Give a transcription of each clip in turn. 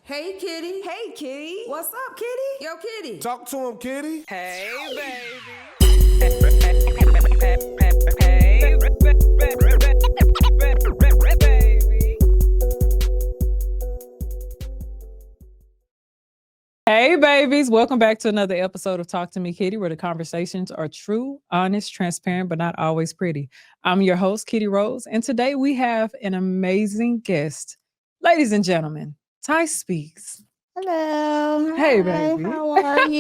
Hey, Kitty. Hey, Kittie. What's up, Kitty? Yo, Kitty. Talk to him, Kitty. Hey, baby. Hey, baby. Hey, babies. Welcome back to another episode of Talk to Me, Kitty, where the conversations are true, honest, transparent, but not always pretty. I'm your host, Kitty Rose, and today we have an amazing guest. Ladies and gentlemen, TySpeaks. Hello. Hey, Hi, baby. How are you?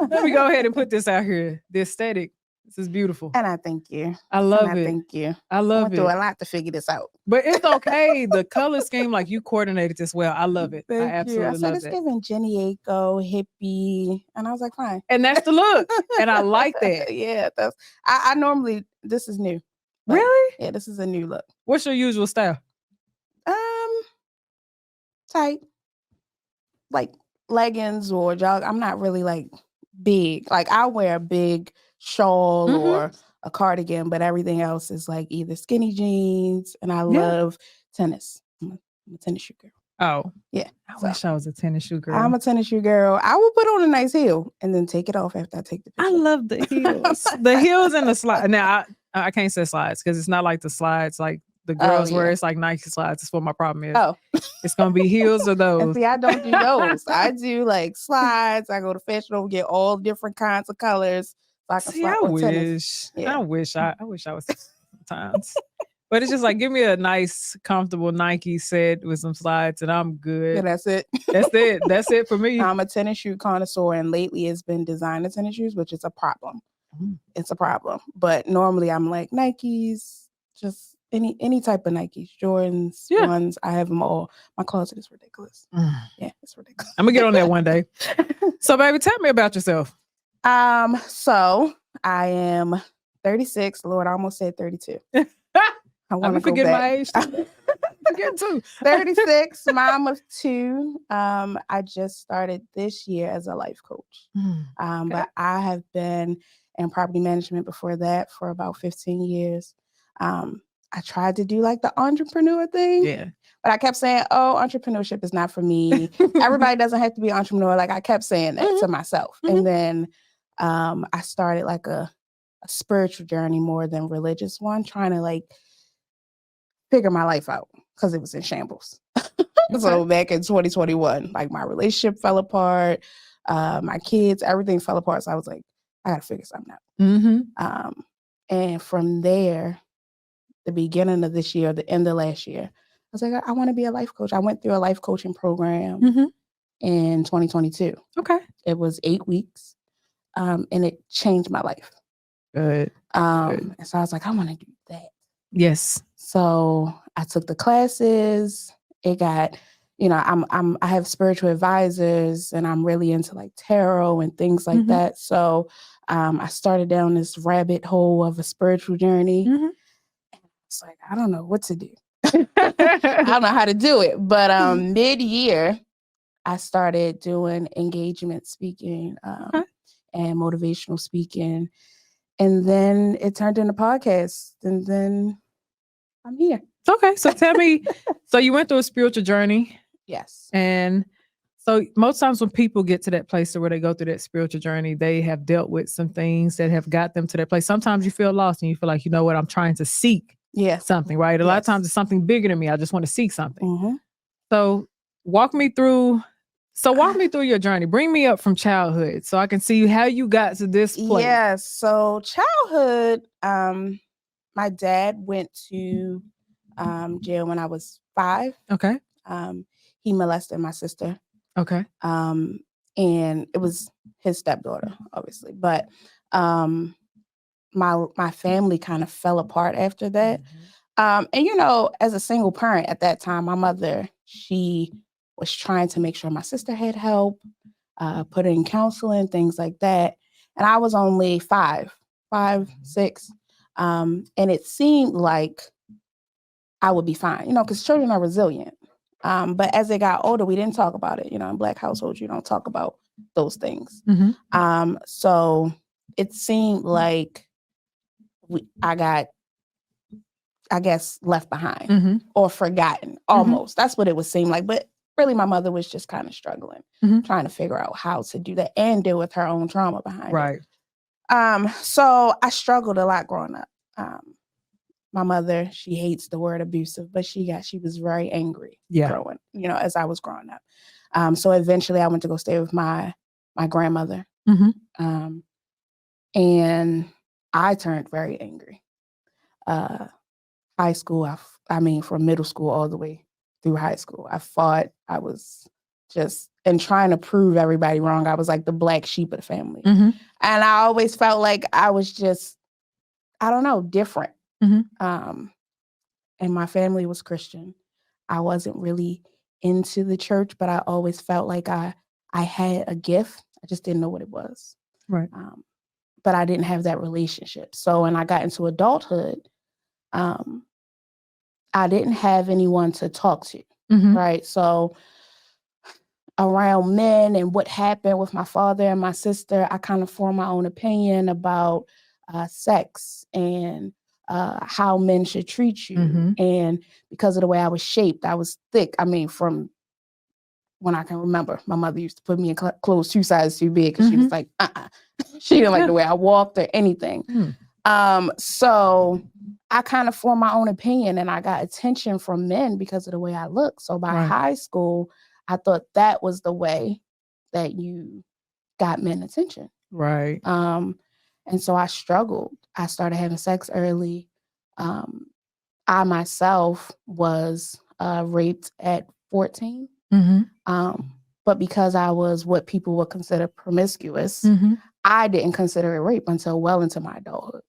Let me go ahead and put this out here. The aesthetic. This is beautiful. And I thank you. I love and I it. thank you. I I love went through it. a lot to figure this out. But it's okay. The color scheme, like you coordinated this well. I love it. Thank I you. absolutely I said love it's it. giving Jenny Aiko, hippie. And I was like, fine. And that's the look. And I like that. Yeah, that's I normally this is new. but Really? Yeah, this is a new look. What's your usual style? Tight. Like leggings or jog. I'm not really like big. Like I wear a big shawl Mhm. or a cardigan, but everything else is like either skinny jeans and I Yeah. love tennis. I'm a tennis shoe girl. Oh, Yeah. I so wish I was a tennis shoe girl. I'm a tennis shoe girl. I will put on a nice heel and then take it off after I take the I picture. love the heels. The heels and the slide. Now, I can't say slides because it's not like the slides like the girls wear. yeah. It's like Nike slides. That's what my problem is. Oh, It's going to be heels or and those. see, I don't do those. I do like slides. I go to Fashion Over, get all different kinds of colors so I can See, slide I on wish. tennis. Yeah. I wish I was sometimes. But it's just like, give me a nice, comfortable Nike set with some slides and I'm Yeah, good. that's it. That's it. That's it for me. I'm a tennis shoe connoisseur, and lately it's been designer tennis shoes, which is a problem. Mm. It's a problem. But normally I'm like Nikes, just any type of Nikes, Jordans, Yeah. ones. I have them all. My closet is ridiculous. Yeah, it's ridiculous. I'm going to get on that one day. So, baby, tell me about yourself. So I am 36. Lord, I almost said 32. I I'm want to go forgetting my back. age. Too. Forget too. 36, mom of 2. I just started this year as a life coach. Okay. But I have been in property management before that for about 15 years. I tried to do like the entrepreneur thing, Yeah. but I kept saying, oh, entrepreneurship is not for me. Everybody doesn't have to be an entrepreneur. Like I kept saying that to myself. Mhm. And then I started like a spiritual journey more than religious one, trying to like figure my life out because it was in shambles. So back in 2021, like my relationship fell apart, my kids, everything fell apart. So I was like, I gotta figure something out. Mm-hmm. And from there, the beginning of this year, the end of last year, I was like, I want to be a life coach. I went through a life coaching program Mm-hmm. in 2022. Okay. It was 8 weeks, and it changed my life. Good. And so I was like, I want to do that. Yes. So I took the classes. It got, I have spiritual advisors, and I'm really into like tarot and things like Mhm. that. So I started down this rabbit hole of a spiritual journey. Mm-hmm. It's like, I don't know what to do. I don't know how to do it. But mid-year, I started doing engagement speaking and motivational speaking. And then it turned into podcasts. And then I'm here. Okay. So tell me, so you went through a spiritual journey, Yes. and so most times when people get to that place where they go through that spiritual journey, they have dealt with some things that have got them to that place. Sometimes you feel lost and you feel like, you know what, I'm trying to seek Yeah. something, right? A lot of Yes. times it's something bigger than me. I just want to seek something. Mhm. So walk me through your journey. Bring me up from childhood so I can see how you got to this place. Yeah. So childhood, my dad went to jail when I was 5. Okay. He molested my sister. Okay. And it was his stepdaughter, obviously. But my family kind of fell apart after that. And as a single parent at that time, my mother, she was trying to make sure my sister had help, put her in counseling, things like that. And I was only 5, 6. And it seemed like I would be fine, because children are resilient. But as they got older, we didn't talk about it. In Black households, you don't talk about those things. Mhm. So it seemed like I got, I guess, left behind Mhm. or forgotten almost. That's what it would seem like. But really my mother was just kind of struggling, trying to figure out how to do that and deal with her own trauma behind it. Right. So I struggled a lot growing up. My mother, she hates the word abusive, but she was very angry growing, as I was growing up. So eventually I went to go stay with my grandmother. And I turned very angry. High school, from middle school all the way through high school, I fought. I was just trying to prove everybody wrong. I was like the black sheep of the family. And I always felt like I was just, I don't know, different. And my family was Christian. I wasn't really into the church, but I always felt like I had a gift. I just didn't know what it was. Right. But I didn't have that relationship. So when I got into adulthood, I didn't have anyone to talk to. Right. So around men and what happened with my father and my sister, I kind of formed my own opinion about sex and how men should treat you. And because of the way I was shaped, I was thick. From when I can remember, my mother used to put me in clothes 2 sizes too big because she was like, she didn't like the way I walked or anything. So I kind of formed my own opinion and I got attention from men because of the way I look. So by high school, I thought that was the way that you got men attention. Right. And so I struggled. I started having sex early. I myself was raped at 14. But because I was what people would consider promiscuous, I didn't consider it rape until well into my adulthood.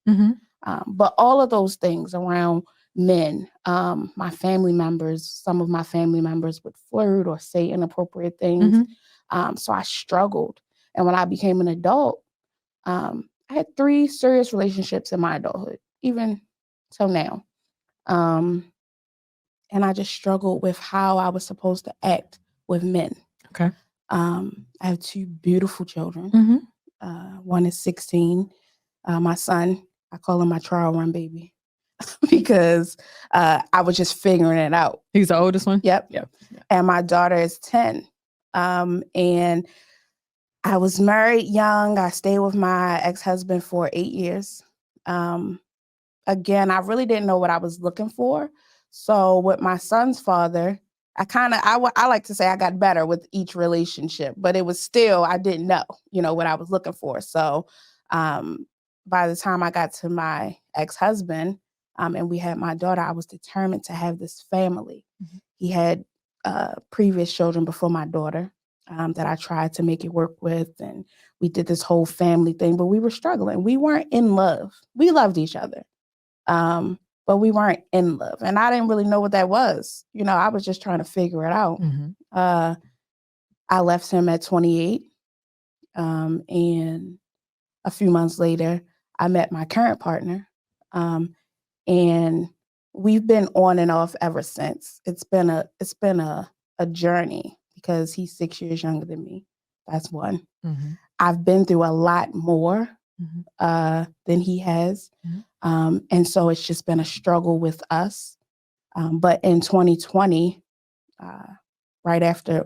But all of those things around men, my family members, some of my family members would flirt or say inappropriate things. So I struggled. And when I became an adult, I had 3 serious relationships in my adulthood, even till now. And I just struggled with how I was supposed to act with men. Okay. I have 2 beautiful children. One is 16. My son, I call him my trial run baby because I was just figuring it out. He's the oldest one? Yep. And my daughter is 10. And I was married young. I stayed with my ex-husband for 8 years. Again, I really didn't know what I was looking for. So with my son's father, I like to say I got better with each relationship, but it was still, I didn't know, what I was looking for. So by the time I got to my ex-husband and we had my daughter, I was determined to have this family. He had previous children before my daughter that I tried to make it work with. And we did this whole family thing, but we were struggling. We weren't in love. We loved each other. But we weren't in love. And I didn't really know what that was. I was just trying to figure it out. I left him at 28. And a few months later, I met my current partner. And we've been on and off ever since. It's been a journey because he's 6 years younger than me. That's one. I've been through a lot more than he has. And so it's just been a struggle with us. But in 2020, right after,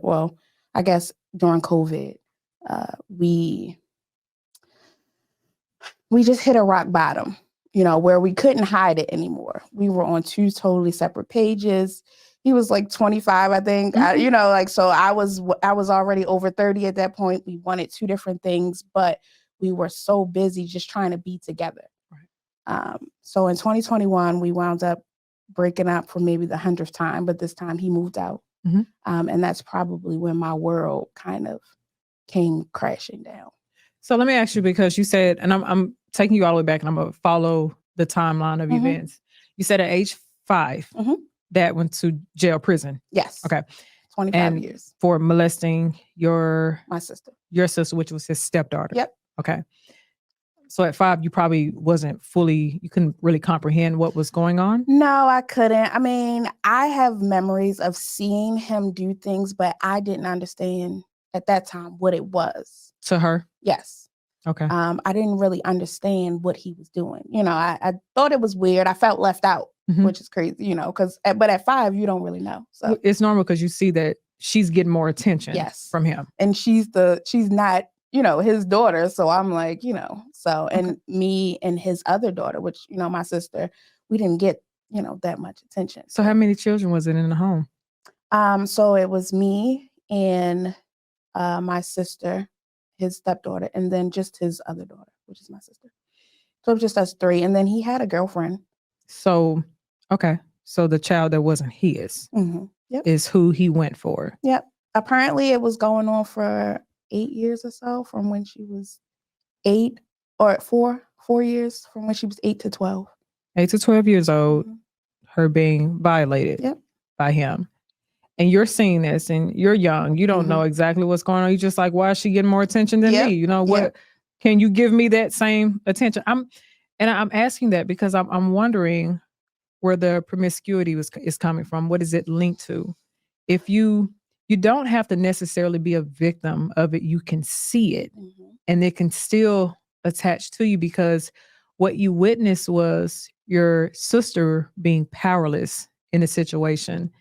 I guess during COVID, we just hit a rock bottom, where we couldn't hide it anymore. We were on 2 totally separate pages. He was like 25, I think, so I was already over 30 at that point. We wanted 2 different things, but we were so busy just trying to be together. So in 2021, we wound up breaking up for maybe the 100th time, but this time he moved out. And that's probably when my world kind of came crashing down. So let me ask you, because you said, and I'm taking you all the way back and I'm going to follow the timeline of events. You said at age 5, Dad went to jail, prison. Yes. Okay. 25 years. For molesting my sister. Your sister, which was his stepdaughter. Yep. Okay. So at 5, you probably you couldn't really comprehend what was going on? No, I couldn't. I have memories of seeing him do things, but I didn't understand at that time what it was. To her? Yes. Okay. I didn't really understand what he was doing. I thought it was weird. I felt left out, which is crazy, but at 5, you don't really know. So it's normal because you see that she's getting more attention Yes. from him. And she's not, his daughter. So I'm like, so, and me and his other daughter, which, my sister, we didn't get, that much attention. So how many children was it in the home? So it was me and my sister, his stepdaughter, and then just his other daughter, which is my sister. So it was just us three. And then he had a girlfriend. So, okay. So the child that wasn't his Yep. is who he went for. Yep. Apparently it was going on for 8 years or so, from when she was 8, or 4 years from when she was 8 to 12. 8 to 12 years old, her being violated by him. And you're seeing this and you're young. You don't know exactly what's going on. You're just like, why is she getting more attention than me? What can you give me that same attention? I'm asking that because I'm wondering where the promiscuity is coming from. What is it linked to? If you don't have to necessarily be a victim of it, you can see it and it can still attach to you, because what you witnessed was your sister being powerless in a situation.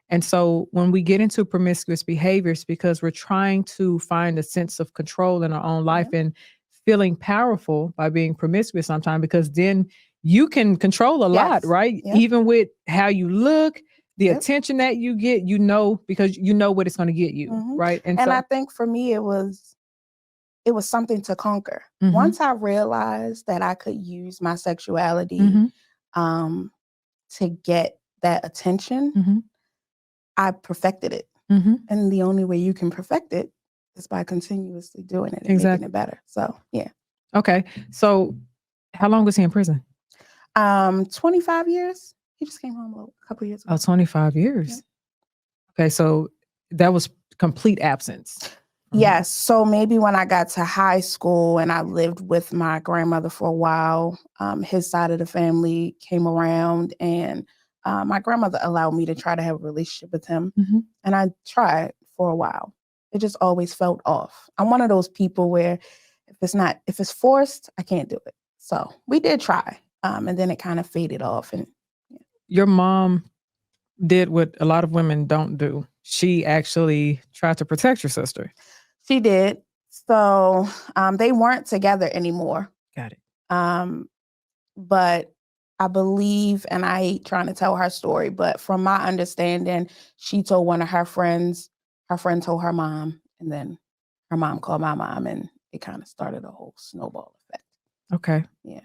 And so when we get into promiscuous behaviors, because we're trying to find a sense of control in our own life and feeling powerful by being promiscuous sometimes, because then you can control a lot, right? Yep. Even with how you look, the attention that you get, because you know what it's going to get you, right? And I think for me, it was something to conquer. Once I realized that I could use my sexuality to get that attention, I perfected it. And the only way you can perfect it is by continuously doing it and making it better. So, yeah. Okay. So how long was he in prison? 25 years. He just came home a couple years ago. Oh, 25 years. Yeah. Okay. So that was complete absence. Yes. So maybe when I got to high school and I lived with my grandmother for a while, his side of the family came around, and my grandmother allowed me to try to have a relationship with him. And I tried for a while. It just always felt off. I'm one of those people where if it's forced, I can't do it. So we did try. And then it kind of faded off. And your mom did what a lot of women don't do. She actually tried to protect your sister. She did. So they weren't together anymore. Got it. But I believe, and I hate trying to tell her story, but from my understanding, she told one of her friends, her friend told her mom, and then her mom called my mom, and it kind of started a whole snowball effect. Okay. Yeah.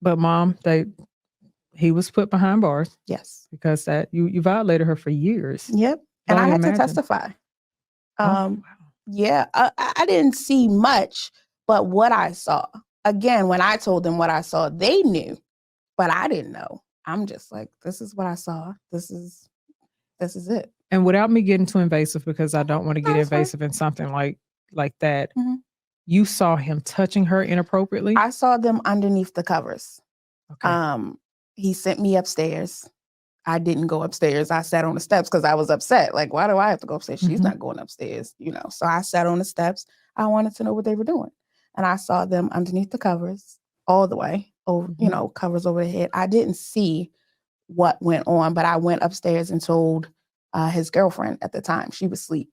But mom, he was put behind bars. Yes. Because that you violated her for years. Yep. And I had to testify. Wow. Yeah. I didn't see much, but what I saw, again, when I told them what I saw, they knew, but I didn't know. I'm just like, this is what I saw. This is it. And without me getting too invasive, because I don't want to get invasive in something like that, you saw him touching her inappropriately? I saw them underneath the covers. Okay. He sent me upstairs. I didn't go upstairs. I sat on the steps because I was upset. Like, why do I have to go upstairs? She's not going upstairs, So I sat on the steps. I wanted to know what they were doing. And I saw them underneath the covers all the way over, covers over the head. I didn't see what went on, but I went upstairs and told his girlfriend at the time. She was asleep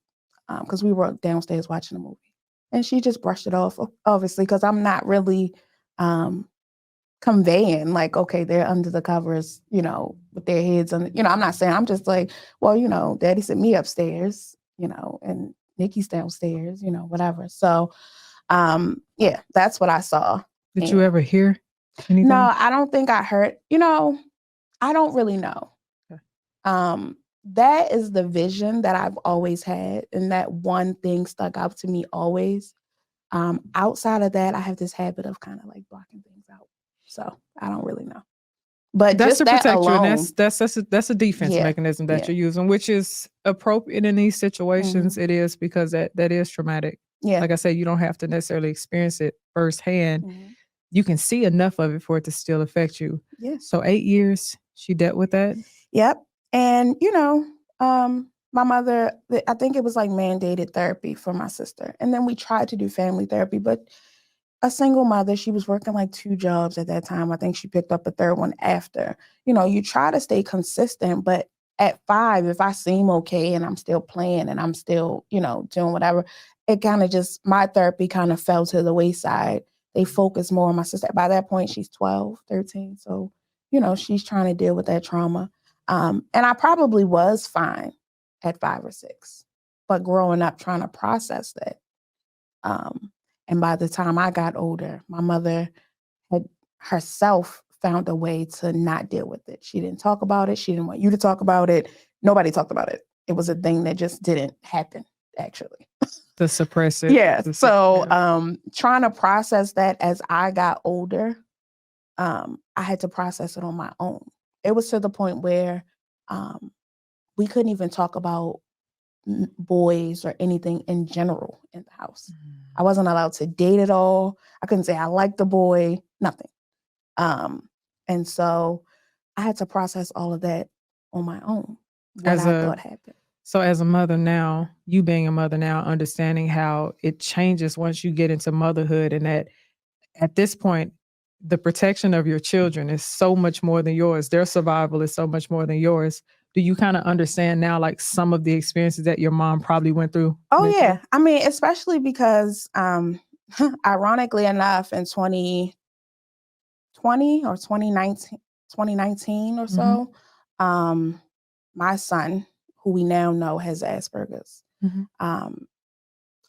because we were downstairs watching a movie. And she just brushed it off, obviously, because I'm not really conveying like, okay, they're under the covers, with their heads on, I'm not saying, I'm just like, well, daddy sent me upstairs, and Nikki's downstairs, whatever. So, yeah, that's what I saw. Did you ever hear anything? No, I don't think I heard, I don't really know. Okay. That is the vision that I've always had. And that one thing stuck out to me always. Outside of that, I have this habit of kind of like blocking things out. So I don't really know. But that's just to protect alone, you, and that's a defense mechanism that you're using, which is appropriate in these situations. It is, because that is traumatic. Yeah. Like I said, you don't have to necessarily experience it firsthand. You can see enough of it for it to still affect you. Yeah. So 8 years she dealt with that. Yep. And my mother, I think it was like mandated therapy for my sister. And then we tried to do family therapy, but a single mother, she was working like 2 jobs at that time. I think she picked up a third one after. You try to stay consistent, but at 5, if I seem okay and I'm still playing and I'm still, doing whatever, it kind of just, my therapy kind of fell to the wayside. They focus more on my sister. By that point, she's 12, 13. So, she's trying to deal with that trauma. And I probably was fine at 5 or 6, but growing up trying to process that. And by the time I got older, my mother had herself found a way to not deal with it. She didn't talk about it. She didn't want you to talk about it. Nobody talked about it. It was a thing that just didn't happen, actually. To suppress it. Yeah. So trying to process that as I got older, I had to process it on my own. It was to the point where we couldn't even talk about boys or anything in general in the house. I wasn't allowed to date at all. I couldn't say I liked the boy, nothing. And so I had to process all of that on my own, what I thought happened. So as a mother now, you being a mother now, understanding how it changes once you get into motherhood, and that at this point, the protection of your children is so much more than yours. Their survival is so much more than yours. Do you kind of understand now, like, some of the experiences that your mom probably went through? Oh, yeah. I mean, especially because, ironically enough, in 2020 or 2019 or so, my son, who we now know has Asperger's,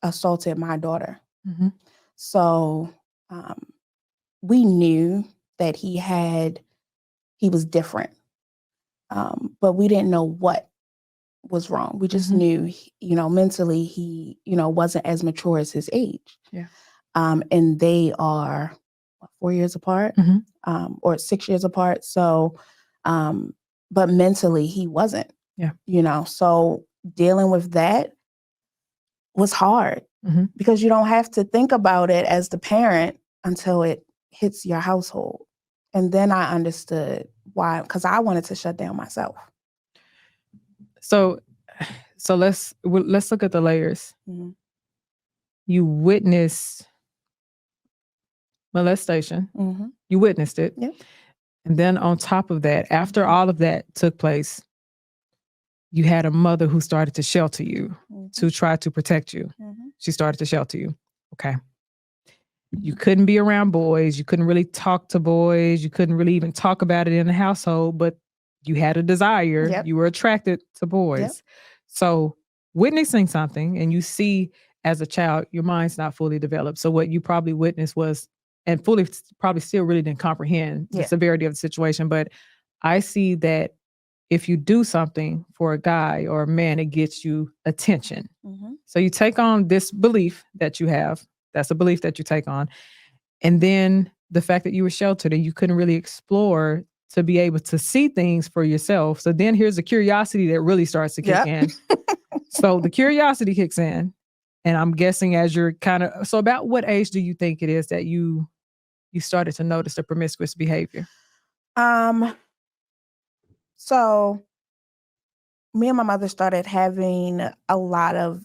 assaulted my daughter. So we knew that he was different, but we didn't know what was wrong. We just knew, mentally he, wasn't as mature as his age. Yeah. And they are 4 years apart, or 6 years apart. So, but mentally he wasn't. Yeah. So dealing with that was hard because you don't have to think about it as the parent until it hits your household. And then I understood why, because I wanted to shut down myself. So let's look at the layers. You witnessed molestation. You witnessed it. Yep. And then on top of that, after all of that took place, you had a mother who started to shelter you, to try to protect you. She started to shelter you. Okay. You couldn't be around boys. You couldn't really talk to boys. You couldn't really even talk about it in the household, but you had a desire. Yep. You were attracted to boys. Yep. So witnessing something, and you see as a child, your mind's not fully developed. So what you probably witnessed was, and fully probably still really didn't comprehend the severity of the situation. But I see that if you do something for a guy or a man, it gets you attention. So you take on this belief that you have. That's a belief that you take on. And then the fact that you were sheltered and you couldn't really explore to be able to see things for yourself. So then here's the curiosity that really starts to kick in. So the curiosity kicks in. And I'm guessing as you're so about what age do you think it is that you started to notice the promiscuous behavior? So me and my mother started having a lot of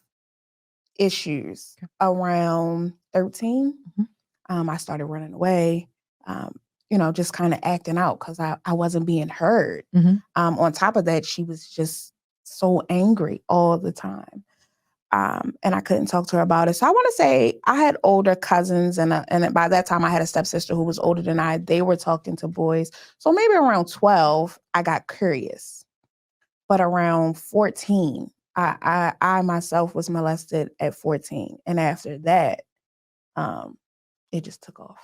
issues around 13. I started running away, just kind of acting out because I wasn't being heard. On top of that, she was just so angry all the time. And I couldn't talk to her about it. So I want to say I had older cousins, and by that time I had a stepsister who was older than I. They were talking to boys. So maybe around 12, I got curious. But around 14, I myself was molested at 14. And after that, it just took off.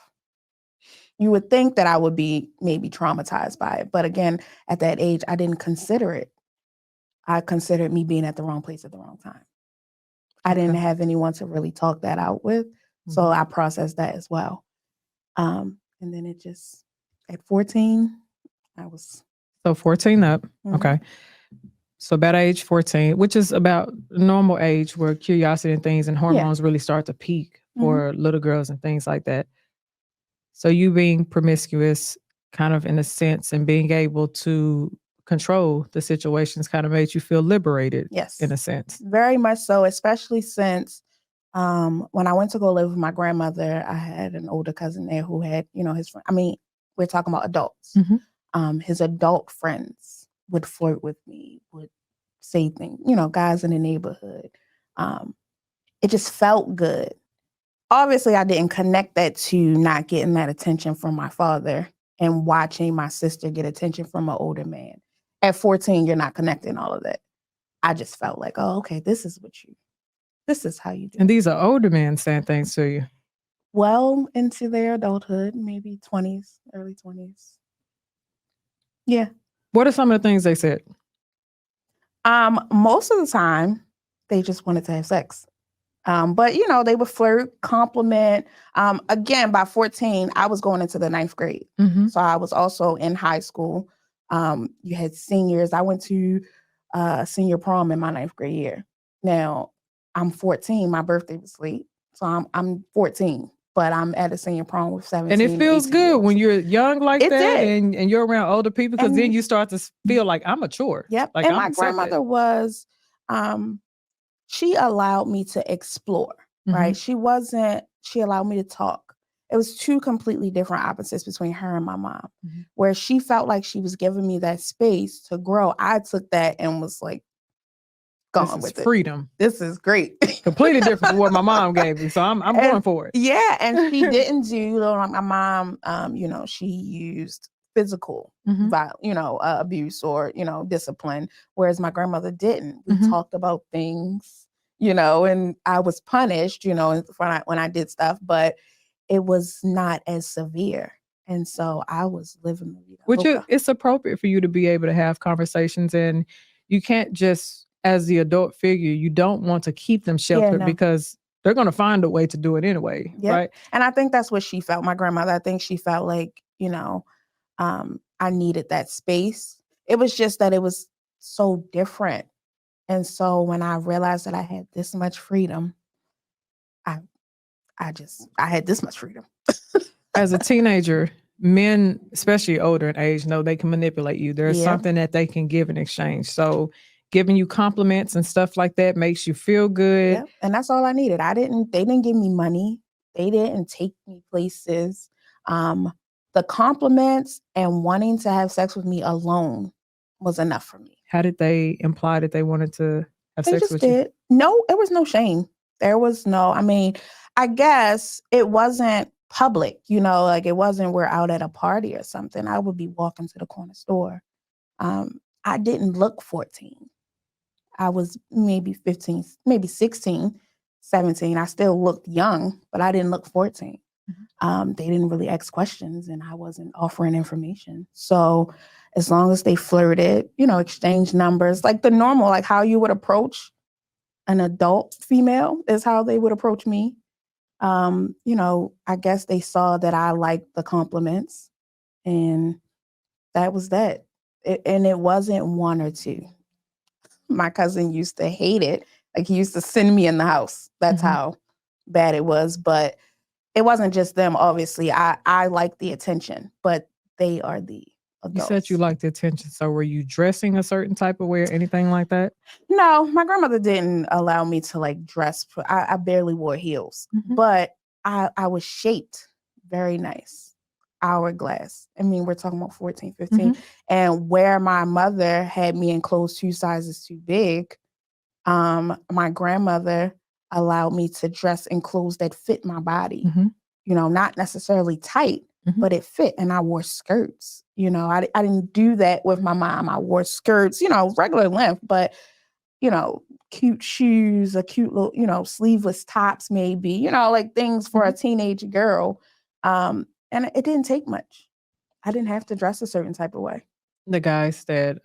You would think that I would be maybe traumatized by it. But again, at that age, I didn't consider it. I considered me being at the wrong place at the wrong time. I didn't have anyone to really talk that out with. So I processed that as well. And then it just, at 14, I was. So 14 up. Okay. So about age 14, which is about normal age where curiosity and things and hormones really start to peak for little girls and things like that. So you being promiscuous kind of in a sense and being able to control the situations kind of made you feel liberated. Yes. In a sense. Very much so, especially since when I went to go live with my grandmother, I had an older cousin there who had, his friend. I mean, we're talking about adults. His adult friends would flirt with me, would say things, guys in the neighborhood. It just felt good. Obviously, I didn't connect that to not getting that attention from my father and watching my sister get attention from an older man. At 14, you're not connecting all of that. I just felt like, oh, okay, this is how you do And it. these are older men saying things to you. Well into their adulthood, maybe 20s, early 20s. Yeah. What are some of the things they said? Most of the time, they just wanted to have sex. But they would flirt, compliment. Again, by 14, I was going into the 9th grade. Mm-hmm. So I was also in high school. You had seniors. I went to senior prom in my 9th grade year. Now, I'm 14. My birthday was late. So I'm 14, but I'm at a senior prom with 17. And it feels good when you're young like It that did. and you're around older people, because then you start to feel like I'm mature. Yep. Like And I'm my accepted. grandmother was, she allowed me to explore, right? She allowed me to talk. It was two completely different opposites between her and my mom, where she felt like she was giving me that space to grow. I took that and was like, gone with it. Freedom. This is great. Completely different from what my mom gave me. So I'm going for it. Yeah. And she didn't do, like my mom, she used physical abuse or, discipline, whereas my grandmother didn't. We talked about things, and I was punished, when I did stuff, but it was not as severe. And so I was living the vida loca. It's appropriate for you to be able to have conversations, and you can't just, as the adult figure, you don't want to keep them sheltered because they're going to find a way to do it anyway, right? And I think that's what she felt, my grandmother. I think she felt like, I needed that space. It was just that it was so different. And so when I realized that I had this much freedom, I had this much freedom. As a teenager, men, especially older in age, know they can manipulate you. There's something that they can give in exchange. So giving you compliments and stuff like that makes you feel good. Yeah. And that's all I needed. They didn't give me money. They didn't take me places. The compliments and wanting to have sex with me alone was enough for me. How did they imply that they wanted to have sex with you? No, it was no shame. There was no, I guess it wasn't public, like it wasn't we're out at a party or something. I would be walking to the corner store. I didn't look 14. I was maybe 15, maybe 16, 17. I still looked young, but I didn't look 14. They didn't really ask questions and I wasn't offering information. So as long as they flirted, exchanged numbers, like the normal, like how you would approach an adult female is how they would approach me. I guess they saw that I liked the compliments and that was that. And it wasn't one or two. My cousin used to hate it. Like he used to send me in the house. That's how bad it was. But it wasn't just them, obviously. I like the attention, but they are the adults. You said you liked the attention. So were you dressing a certain type of way or anything like that? No, my grandmother didn't allow me to like dress. I barely wore heels, but I was shaped very nice. Hourglass. We're talking about 14, 15. And where my mother had me in clothes 2 sizes too big, my grandmother allowed me to dress in clothes that fit my body. Not necessarily tight, but it fit. And I wore skirts. I didn't do that with my mom. I wore skirts, regular length, but, cute shoes, a cute little, sleeveless tops maybe, like things for a teenage girl. And it didn't take much. I didn't have to dress a certain type of way. The guys that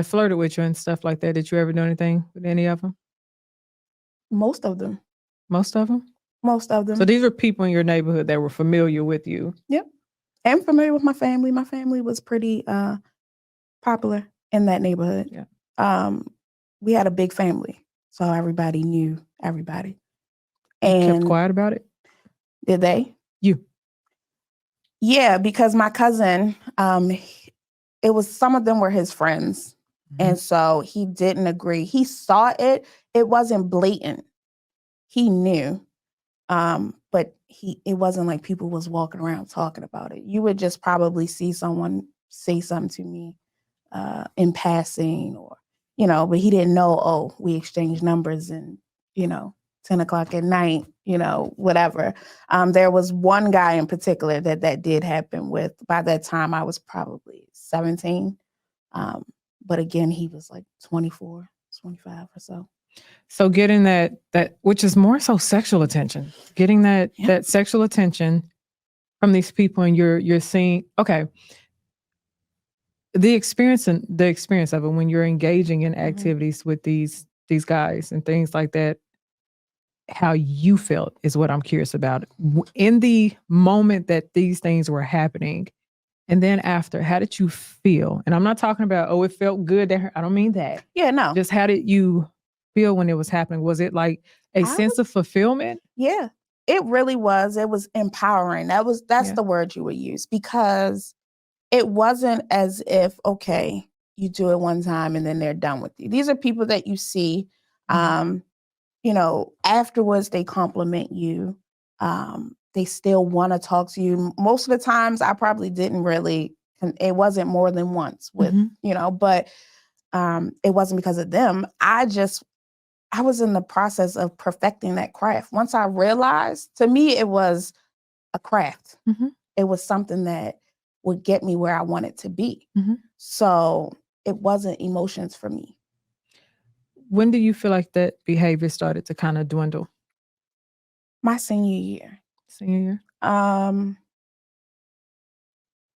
flirted with you and stuff like that, did you ever do anything with any of them? Most of them. Most of them? Most of them. So these are people in your neighborhood that were familiar with you? Yep. And familiar with my family. My family was pretty popular in that neighborhood. Yeah. We had a big family, so everybody knew everybody. And you kept quiet about it? Did they? You. Yeah, because my cousin, it was some of them were his friends. And so he didn't agree. He saw it. It wasn't blatant. He knew. But it wasn't like people was walking around talking about it. You would just probably see someone say something to me in passing, or, but he didn't know, oh, we exchanged numbers and, 10 o'clock at night, whatever. There was one guy in particular that did happen with. By that time, I was probably 17. But again, he was like 24, 25 or so. So getting that which is more so sexual attention, getting that sexual attention from these people, and you're seeing, okay, the experience of it when you're engaging in activities with these guys and things like that, how you felt is what I'm curious about. In the moment that these things were happening, and then after, how did you feel? And I'm not talking about, oh, it felt good. I don't mean that. Yeah, no. Just how did you feel when it was happening? Was it like a sense of fulfillment? Yeah, it really was. It was empowering. That's the word you would use, because it wasn't as if, okay, you do it one time and then they're done with you. These are people that you see, afterwards they compliment you. They still want to talk to you. Most of the times I probably didn't really, it wasn't more than once with, but it wasn't because of them. I was in the process of perfecting that craft. Once I realized, to me, it was a craft. It was something that would get me where I wanted to be. So it wasn't emotions for me. When do you feel like that behavior started to kind of dwindle? My senior year. Senior year?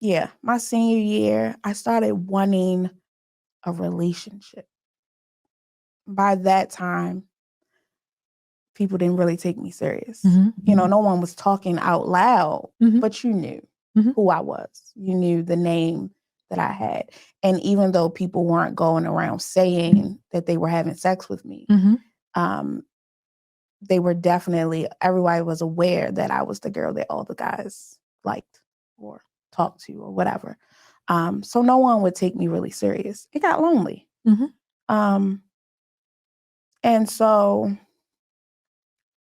Yeah, my senior year, I started wanting a relationship. By that time, people didn't really take me serious. No one was talking out loud, but you knew who I was. You knew the name that I had. And even though people weren't going around saying that they were having sex with me, they were definitely, everybody was aware that I was the girl that all the guys liked or talked to or whatever. So no one would take me really serious. It got lonely. And so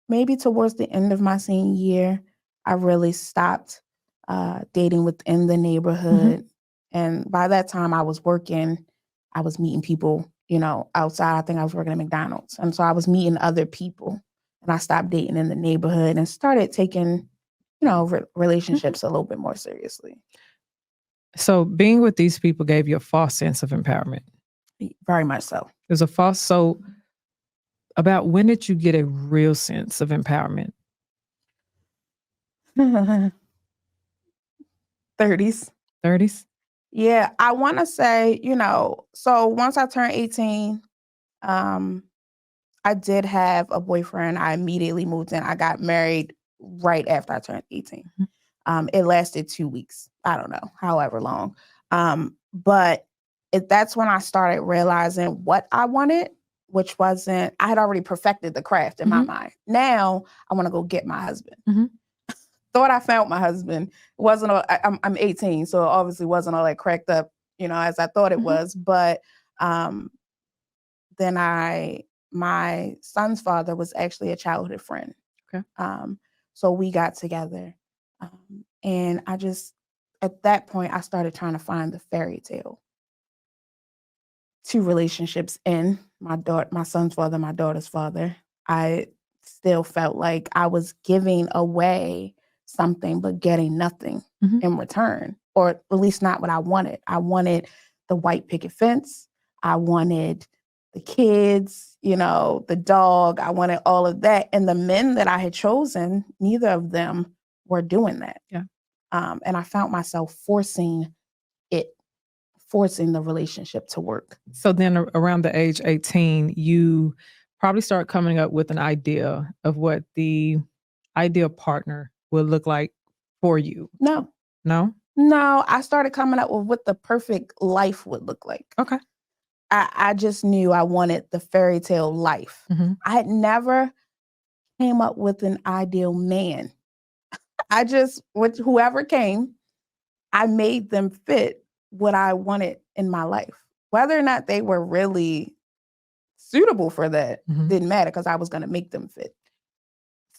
maybe towards the end of my senior year, I really stopped dating within the neighborhood. And by that time I was working, I was meeting people, outside. I think I was working at McDonald's. And so I was meeting other people, and I stopped dating in the neighborhood and started taking, relationships a little bit more seriously. So being with these people gave you a false sense of empowerment. Very much so. There's a false, so about when did you get a real sense of empowerment? 30s. 30s? Yeah, I want to say, so once I turned 18, I did have a boyfriend. I immediately moved in. I got married right after I turned 18. It lasted 2 weeks. I don't know, however long. But that's when I started realizing what I wanted, which wasn't, I had already perfected the craft in my mind. Now I want to go get my husband. Thought I found my husband. It wasn't all, I'm 18, so it obviously wasn't all that cracked up, as I thought it was. But then my son's father was actually a childhood friend. Okay. So we got together. And at that point, I started trying to find the fairy tale to relationships in my son's father, my daughter's father. I still felt like I was giving away something but getting nothing in return, or at least not what I wanted. I wanted the white picket fence. I wanted the kids, the dog. I wanted all of that. And the men that I had chosen, neither of them were doing that. Yeah. And I found myself forcing the relationship to work. So then around the age 18, you probably start coming up with an idea of what the ideal partner would look like for you. No, I started coming up with what the perfect life would look like. Okay. I just knew I wanted the fairy tale life. I had never came up with an ideal man. With whoever came, I made them fit what I wanted in my life. Whether or not they were really suitable for that didn't matter, because I was going to make them fit.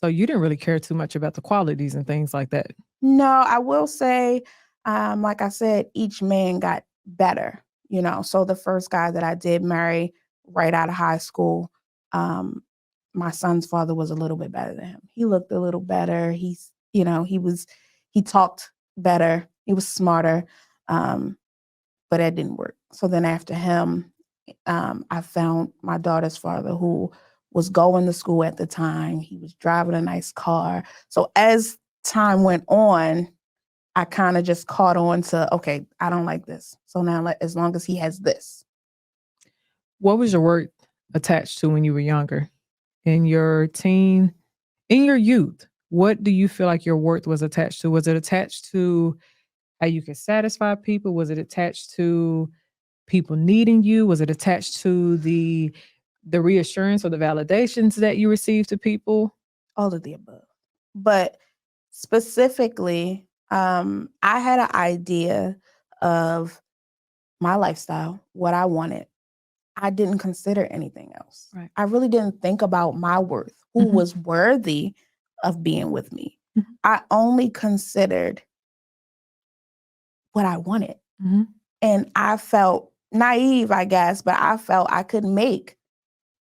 So you didn't really care too much about the qualities and things like that? No, I will say, like I said, each man got better you know. So the first guy that I did marry right out of high school, my son's father was a little bit better than him. He looked a little better. He's, you know, he talked better. He was smarter, but that didn't work. So then after him, I found my daughter's father, who was going to school at the time. He was driving a nice car. So as time went on, I kind of just caught on to, okay, I don't like this. So now, as long as he has this. What was your worth attached to when you were younger? In your youth, what do you feel like your worth was attached to? Was it attached to how you could satisfy people? Was it attached to people needing you? Was it attached to the reassurance or the validations that you received to people? All of the above. But specifically, I had an idea of my lifestyle, what I wanted. I didn't consider anything else. Right. I really didn't think about my worth, who was worthy of being with me. I only considered what I wanted. And I felt naive, I guess, but I felt I could make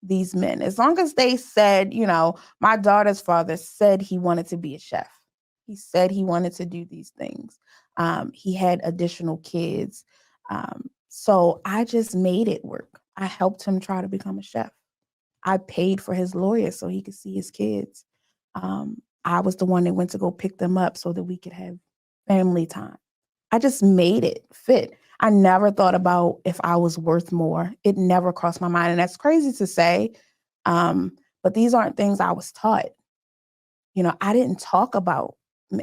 these men. As long as they said, you know, my daughter's father said he wanted to be a chef. He said he wanted to do these things. He had additional kids. So I just made it work. I helped him try to become a chef. I paid for his lawyer so he could see his kids. I was the one that went to go pick them up so that we could have family time. I just made it fit. I never thought about if I was worth more. It never crossed my mind. And that's crazy to say, but these aren't things I was taught. You know, I didn't talk about,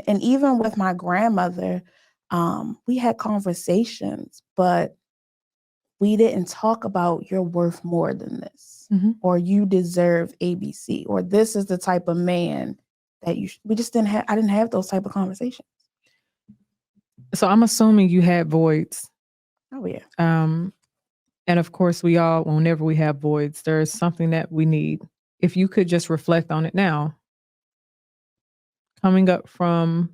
and even with my grandmother, we had conversations, but we didn't talk about you're worth more than this, or you deserve ABC, or this is the type of man that we just didn't have. I didn't have those type of conversations. So I'm assuming you had voids. Oh yeah. And of course, whenever we have voids, there's something that we need. If you could just reflect on it now, coming up from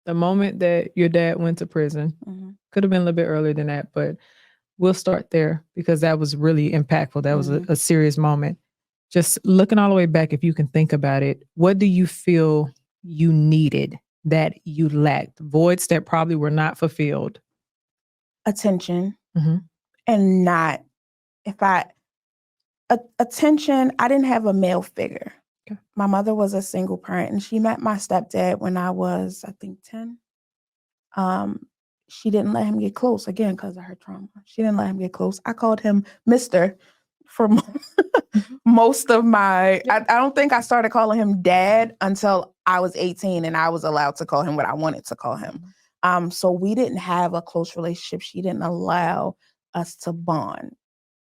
the moment that your dad went to prison, could have been a little bit earlier than that, but we'll start there because that was really impactful. That was a serious moment. Just looking all the way back, if you can think about it, what do you feel you needed that you lacked? Voids that probably were not fulfilled. Attention. And not, attention, I didn't have a male figure. Okay. My mother was a single parent, and she met my stepdad when I was, I think, 10. She didn't let him get close, again, because of her trauma. She didn't let him get close. I called him Mr. for most of my, I don't think I started calling him dad until I was 18, and I was allowed to call him what I wanted to call him. So we didn't have a close relationship. She didn't allow us to bond,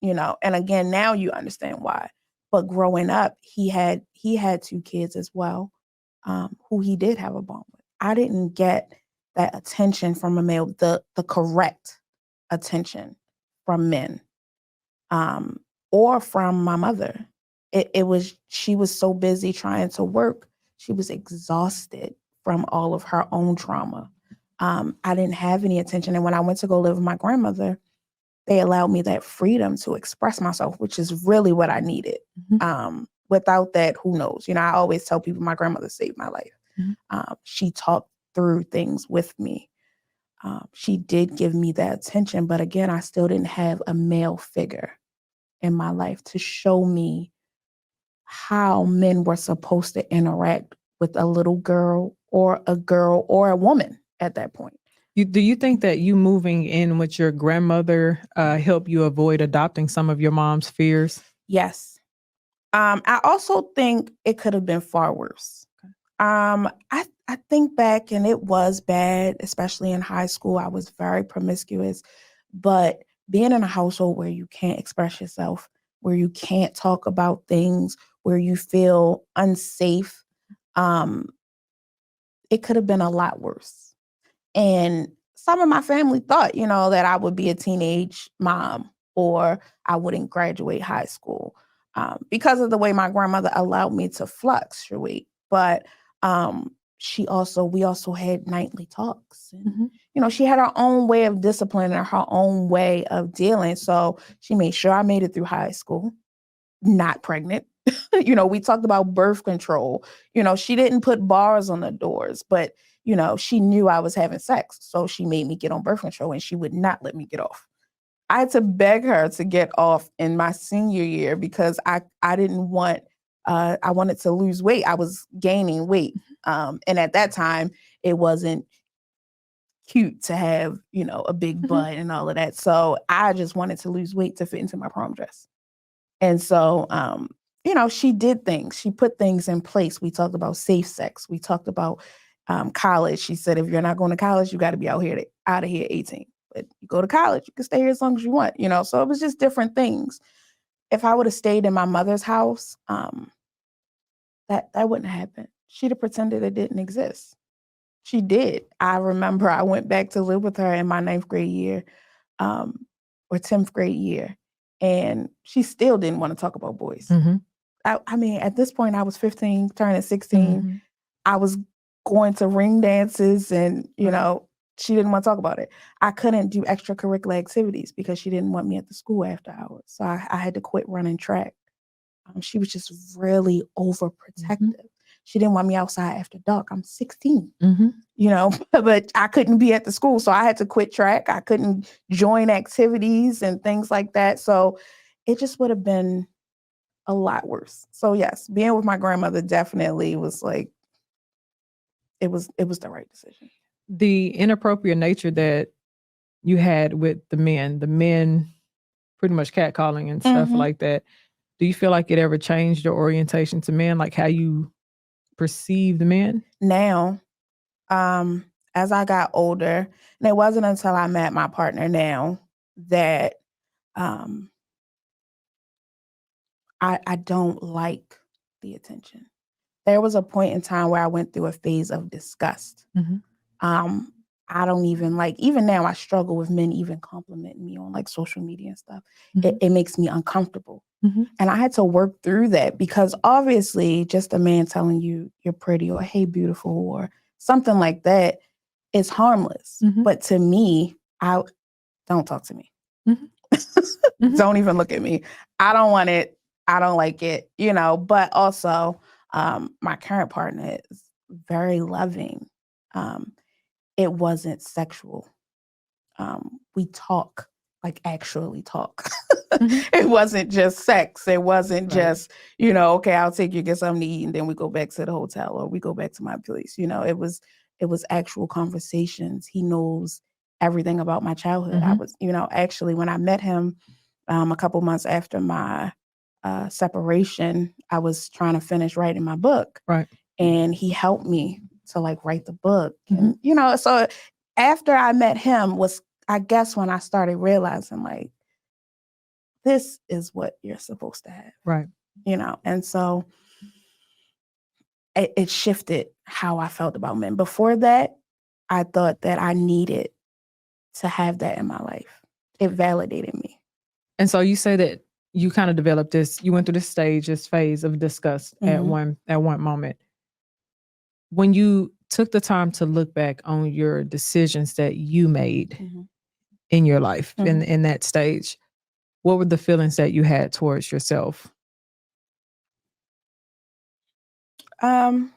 you know. And again, now you understand why. But growing up, he had 2 kids as well, who he did have a bond with. I didn't get that attention from a male, the correct attention from men, or from my mother. She was so busy trying to work. She was exhausted from all of her own trauma. I didn't have any attention. And when I went to go live with my grandmother, they allowed me that freedom to express myself, which is really what I needed. Without that, who knows? You know, I always tell people my grandmother saved my life. She talked through things with me. She did give me that attention, but again, I still didn't have a male figure in my life to show me how men were supposed to interact with a little girl or a woman at that point. Do you think that you moving in with your grandmother helped you avoid adopting some of your mom's fears? Yes. I also think it could have been far worse. I think back, and it was bad, especially in high school. I was very promiscuous, but being in a household where you can't express yourself, where you can't talk about things, where you feel unsafe, it could have been a lot worse. And some of my family thought, you know, that I would be a teenage mom or I wouldn't graduate high school because of the way my grandmother allowed me to fluctuate. But we also had nightly talks. And she had her own way of discipline and her own way of dealing. So she made sure I made it through high school, not pregnant. We talked about birth control. She didn't put bars on the doors, but, she knew I was having sex. So she made me get on birth control and she would not let me get off. I had to beg her to get off in my senior year because I didn't want, I wanted to lose weight. I was gaining weight. And at that time, it wasn't cute to have, a big butt and all of that. So I just wanted to lose weight to fit into my prom dress. And so, she did things. She put things in place. We talked about safe sex. We talked about college. She said, if you're not going to college, you got to be out of here 18. But you go to college, you can stay here as long as you want, So it was just different things. If I would have stayed in my mother's house, that wouldn't happen. She'd have pretended it didn't exist. She did. I remember I went back to live with her in my 9th grade year, or 10th grade year, and she still didn't want to talk about boys. Mm-hmm. I mean, at this point, I was 15, turning 16. Mm-hmm. I was going to ring dances, and she didn't want to talk about it. I couldn't do extracurricular activities because she didn't want me at the school after hours. So I had to quit running track. She was just really overprotective. Mm-hmm. She didn't want me outside after dark. I'm 16, but I couldn't be at the school. So I had to quit track. I couldn't join activities and things like that. So it just would have been a lot worse. So yes, being with my grandmother definitely was like, it was the right decision. The inappropriate nature that you had with the men pretty much catcalling and stuff like that. Do you feel like it ever changed your orientation to men, like how you perceive the men? Now, as I got older, and it wasn't until I met my partner now that I don't like the attention. There was a point in time where I went through a phase of disgust. Mm-hmm. I don't even even now I struggle with men even complimenting me on social media and stuff. Mm-hmm. It makes me uncomfortable. Mm-hmm. And I had to work through that because obviously just a man telling you you're pretty or hey, beautiful or something like that is harmless. Mm-hmm. But to me, don't talk to me. Mm-hmm. Mm-hmm. Don't even look at me. I don't want it. I don't like it, but also my current partner is very loving. It wasn't sexual. We talk, actually talk. Mm-hmm. It wasn't just sex. It wasn't just, okay, I'll take you, get something to eat, and then we go back to the hotel or we go back to my place. It was actual conversations. He knows everything about my childhood. Mm-hmm. I was, actually when I met him a couple months after my separation, I was trying to finish writing my book. Right. And he helped me to write the book. Mm-hmm. And, so after I met him was, I guess, when I started realizing this is what you're supposed to have. Right. And so it shifted how I felt about men. Before that, I thought that I needed to have that in my life. It validated me. And so you say that you kind of developed this, you went through this phase of disgust. Mm-hmm. at one moment. When you took the time to look back on your decisions that you made mm-hmm. in your life, mm-hmm. in that stage, what were the feelings that you had towards yourself? I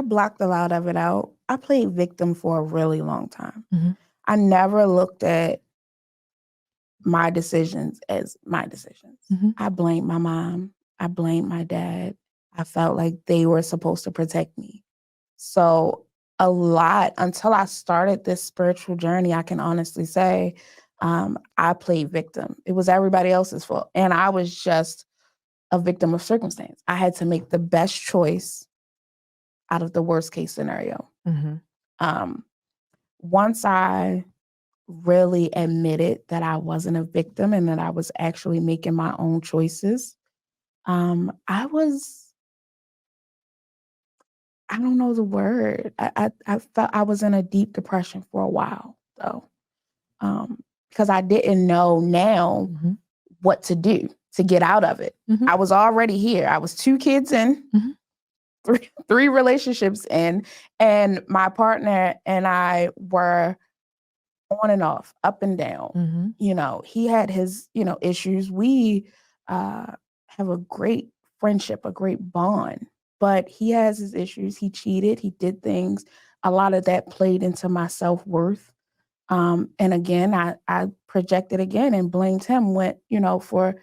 blocked a lot of it out. I played victim for a really long time. Mm-hmm. I never looked at my decisions as my decisions. Mm-hmm. I blamed my mom. I blamed my dad. I felt like they were supposed to protect me. So a lot, until I started this spiritual journey, I can honestly say, I played victim. It was everybody else's fault. And I was just a victim of circumstance. I had to make the best choice out of the worst case scenario. Mm-hmm. Once I really admitted that I wasn't a victim and that I was actually making my own choices, I don't know the word. I felt I was in a deep depression for a while, though, because I didn't know now mm-hmm. what to do to get out of it. Mm-hmm. I was already here. I was 2 kids in. Mm-hmm. three relationships in, and my partner and I were on and off, up and down. Mm-hmm. You know, he had his, issues. We have a great friendship, a great bond, but he has his issues. He cheated, he did things. A lot of that played into my self-worth. And again, I projected again and blamed him for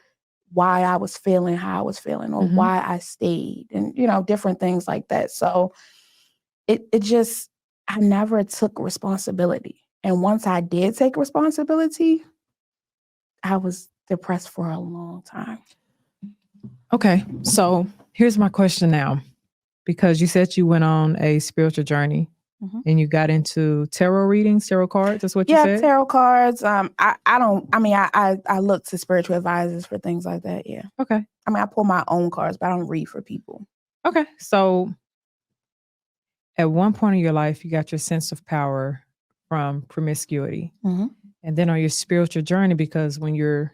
why I was feeling how I was feeling, or Mm-hmm. why I stayed, and different things like that. So it just, I never took responsibility. And once I did take responsibility, I was depressed for a long time. Okay, so here's my question now, because you said you went on a spiritual journey. Mhm. And you got into tarot readings, tarot cards. That's what you said? Tarot cards. I look to spiritual advisors for things like that. Yeah. Okay. I pull my own cards, but I don't read for people. Okay. So at one point in your life, you got your sense of power from promiscuity. Mm-hmm. And then on your spiritual journey, because when you're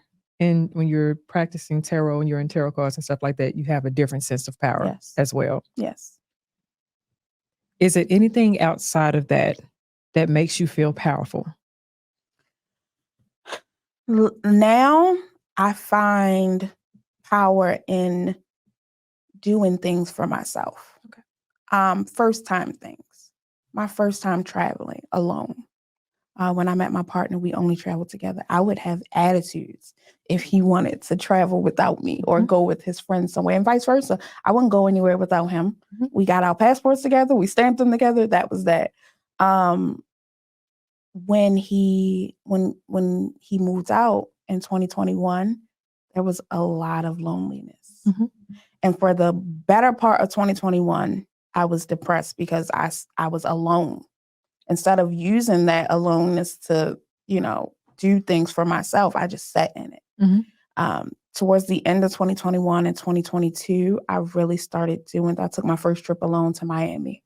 practicing tarot and you're in tarot cards and stuff like that, you have a different sense of power as well. Yes. Is it anything outside of that makes you feel powerful? Now I find power in doing things for myself. Okay. First time things. My first time traveling alone. When I met my partner, we only traveled together. I would have attitudes if he wanted to travel without me or go with his friends somewhere, and vice versa. I wouldn't go anywhere without him. Mm-hmm. We got our passports together. We stamped them together. That was that. When he moved out in 2021, there was a lot of loneliness. Mm-hmm. And for the better part of 2021, I was depressed because I was alone. Instead of using that aloneness to, do things for myself, I just sat in it. Mm-hmm. Towards the end of 2021 and 2022, I really started I took my first trip alone to Miami.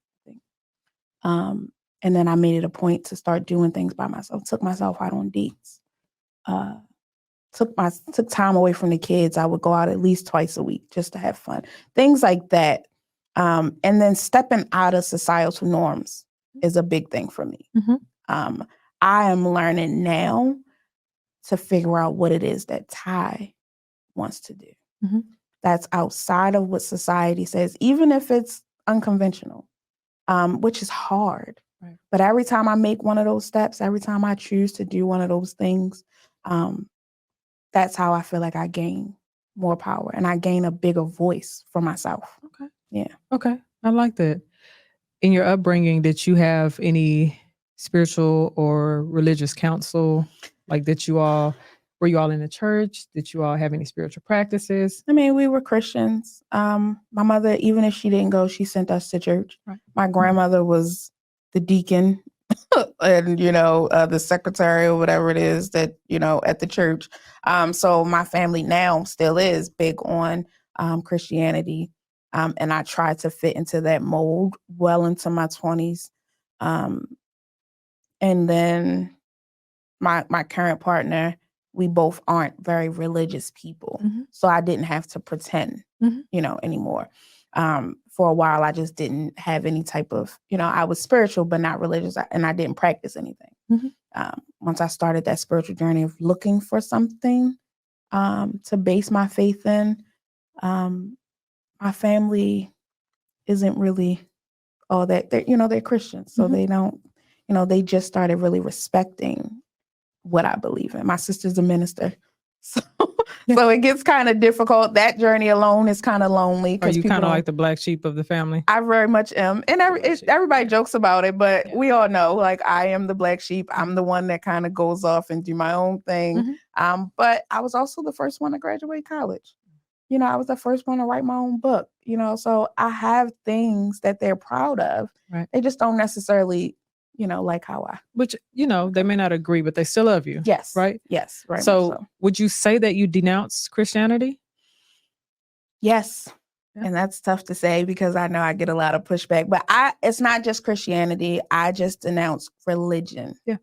And then I made it a point to start doing things by myself. Took myself out on dates. Took time away from the kids. I would go out at least twice a week just to have fun. Things like that. And then stepping out of societal norms is a big thing for me. Mm-hmm. I am learning now to figure out what it is that Ty wants to do. Mm-hmm. That's outside of what society says, even if it's unconventional, which is hard. Right. But every time I make one of those steps, every time I choose to do one of those things, that's how I feel like I gain more power and I gain a bigger voice for myself. Okay. Yeah. Okay. I like that. In your upbringing, did you have any spiritual or religious counsel? Like were you all in the church? Did you all have any spiritual practices? We were Christians. My mother, even if she didn't go, she sent us to church. Right. My grandmother was the deacon and, the secretary or whatever it is that, at the church. So my family now still is big on Christianity. And I tried to fit into that mold well into my 20s. And then my current partner, we both aren't very religious people. Mm-hmm. So I didn't have to pretend, mm-hmm. Anymore. For a while, I just didn't have any type of, I was spiritual, but not religious. And I didn't practice anything. Mm-hmm. Once I started that spiritual journey of looking for something to base my faith in, my family isn't really all that. They're Christians. So mm-hmm. they don't, they just started really respecting what I believe in. My sister's a minister. So, yeah. So it gets kind of difficult. That journey alone is kind of lonely. Are you kind of like the black sheep of the family? I very much am. And everybody jokes about it, but yeah. We all know, like, I am the black sheep. I'm the one that kind of goes off and do my own thing. Mm-hmm. But I was also the first one to graduate college. I was the first one to write my own book, so I have things that they're proud of. Right. They just don't necessarily like how I. Which, they may not agree, but they still love you. Yes. Right? Yes. Right. So would you say that you denounce Christianity? Yes. Yeah. And that's tough to say because I know I get a lot of pushback, but it's not just Christianity. I just denounce religion. Yeah.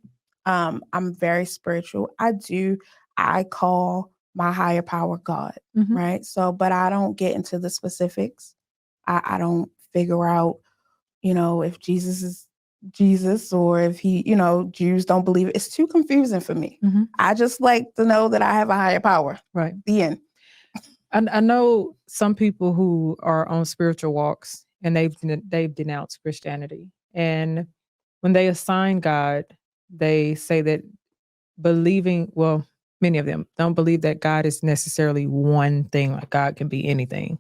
I'm very spiritual. I call my higher power God. Mm-hmm. Right. So, but I don't get into the specifics. I don't figure out, if Jesus is Jesus or if he, Jews don't believe it. It's too confusing for me. Mhm. I just like to know that I have a higher power. Right. The end. I know some people who are on spiritual walks and they've denounced Christianity. And when they assign God, they say that many of them don't believe that God is necessarily one thing, like God can be anything.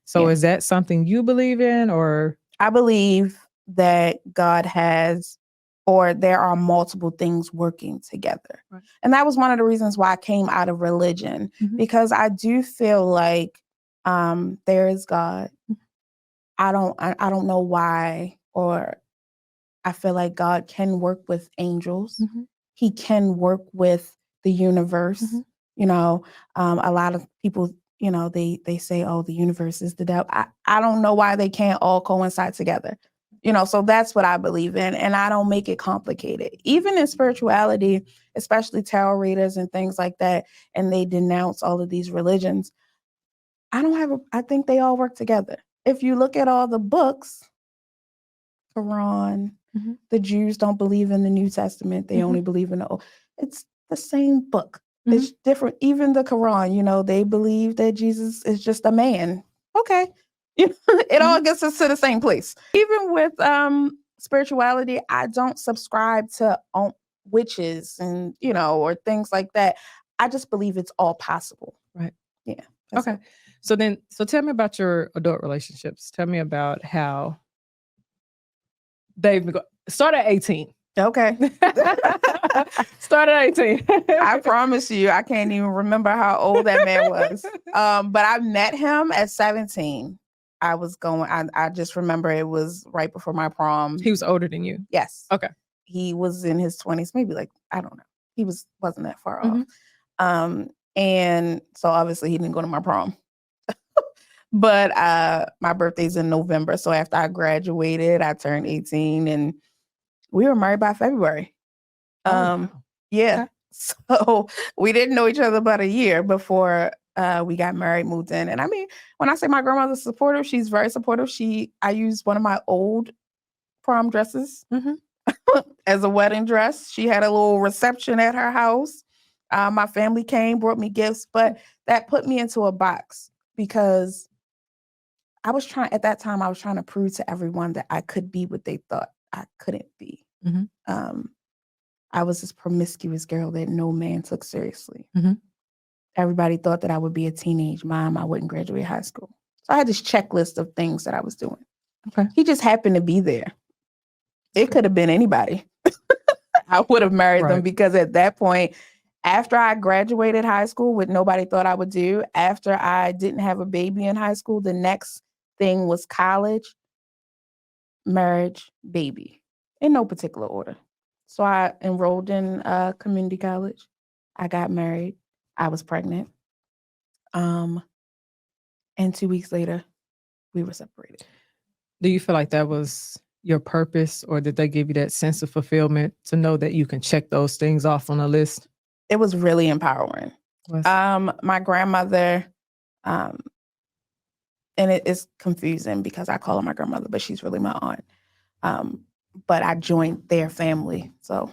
So Yeah. is that something you believe in, or? I believe that God has, or there are multiple things working together. Right. And that was one of the reasons why I came out of religion, Mhm. because I do feel like there is God. I don't know why, or I feel like God can work with angels. Mhm. He can work with the universe. Mhm. A lot of people, they say, oh, the universe is the devil. I don't know why they can't all coincide together. So that's what I believe in. And I don't make it complicated. Even in spirituality, especially tarot readers and things like that, and they denounce all of these religions. I think they all work together. If you look at all the books, Quran, Mhm. the Jews don't believe in the New Testament. They Mhm. only believe in the Old. It's the same book. Mhm. It's different. Even the Quran, they believe that Jesus is just a man. Okay. It all gets us to the same place. Even with spirituality, I don't subscribe to witches and, or things like that. I just believe it's all possible. Right. Yeah. Okay. it. So tell me about your adult relationships. Tell me about how they've start at 18. Okay. Start at 18. I promise you, I can't even remember how old that man was. But I met him at 17. I just remember it was right before my prom. He was older than you. Yes. Okay. He was in his 20s, maybe I don't know. He wasn't that far Mhm. off. And so obviously he didn't go to my prom. But my birthday's in November. So after I graduated, I turned 18 and we were married by February. Wow. Yeah. Okay. So we didn't know each other about a year before we got married, moved in. And I mean, when I say my grandmother's supportive, she's very supportive. I used one of my old prom dresses Mhm. as a wedding dress. She had a little reception at her house. My family came, brought me gifts, but that put me into a box because at that time, I was trying to prove to everyone that I could be what they thought I couldn't be. Mhm. I was this promiscuous girl that no man took seriously. Mhm. Everybody thought that I would be a teenage mom. I wouldn't graduate high school. So I had this checklist of things that I was doing. Okay. He just happened to be there. It could have been anybody. I would have married them Right. because at that point, after I graduated high school, what nobody thought I would do, after I didn't have a baby in high school, the next thing was college, marriage, baby, in no particular order. So I enrolled in community college. I got married. I was pregnant. And 2 weeks later, we were separated. Do you feel like that was your purpose, or did they give you that sense of fulfillment to know that you can check those things off on a list? It was really empowering. My grandmother, and it is confusing because I call her my grandmother, but she's really my aunt. But I joined their family. So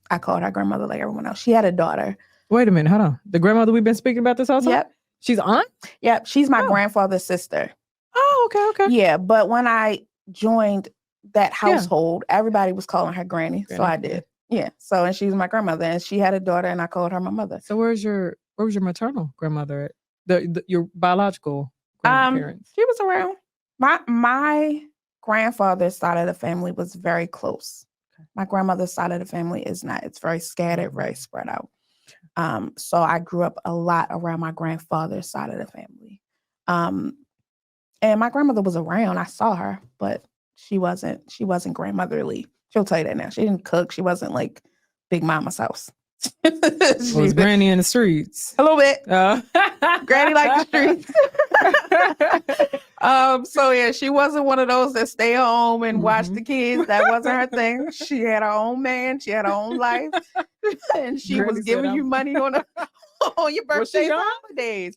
I called her grandmother like everyone else. She had a daughter. Wait a minute, hold on. The grandmother we've been speaking about this whole time? Yep. She's aunt? Yep. She's my Oh. grandfather's sister. Oh, okay. Yeah. But when I joined that household, everybody was calling her granny. So I did. Yeah. So, and she was my grandmother and she had a daughter and I called her my mother. So where was your maternal grandmother at? Your biological grandparents? She was around. My grandfather's side of the family was very close. Okay. My grandmother's side of the family is not. It's very scattered, very spread out. So I grew up a lot around my grandfather's side of the family. And my grandmother was around. I saw her, but she wasn't grandmotherly. She'll tell you that now. She didn't cook. She wasn't like Big Mama's house. Was Granny in the streets? A little bit. Granny liked the streets. So yeah, she wasn't one of those that stay home and watch the kids. That wasn't her thing. She had her own man. She had her own life. And she Granny was giving said, you money on your birthdays and holidays.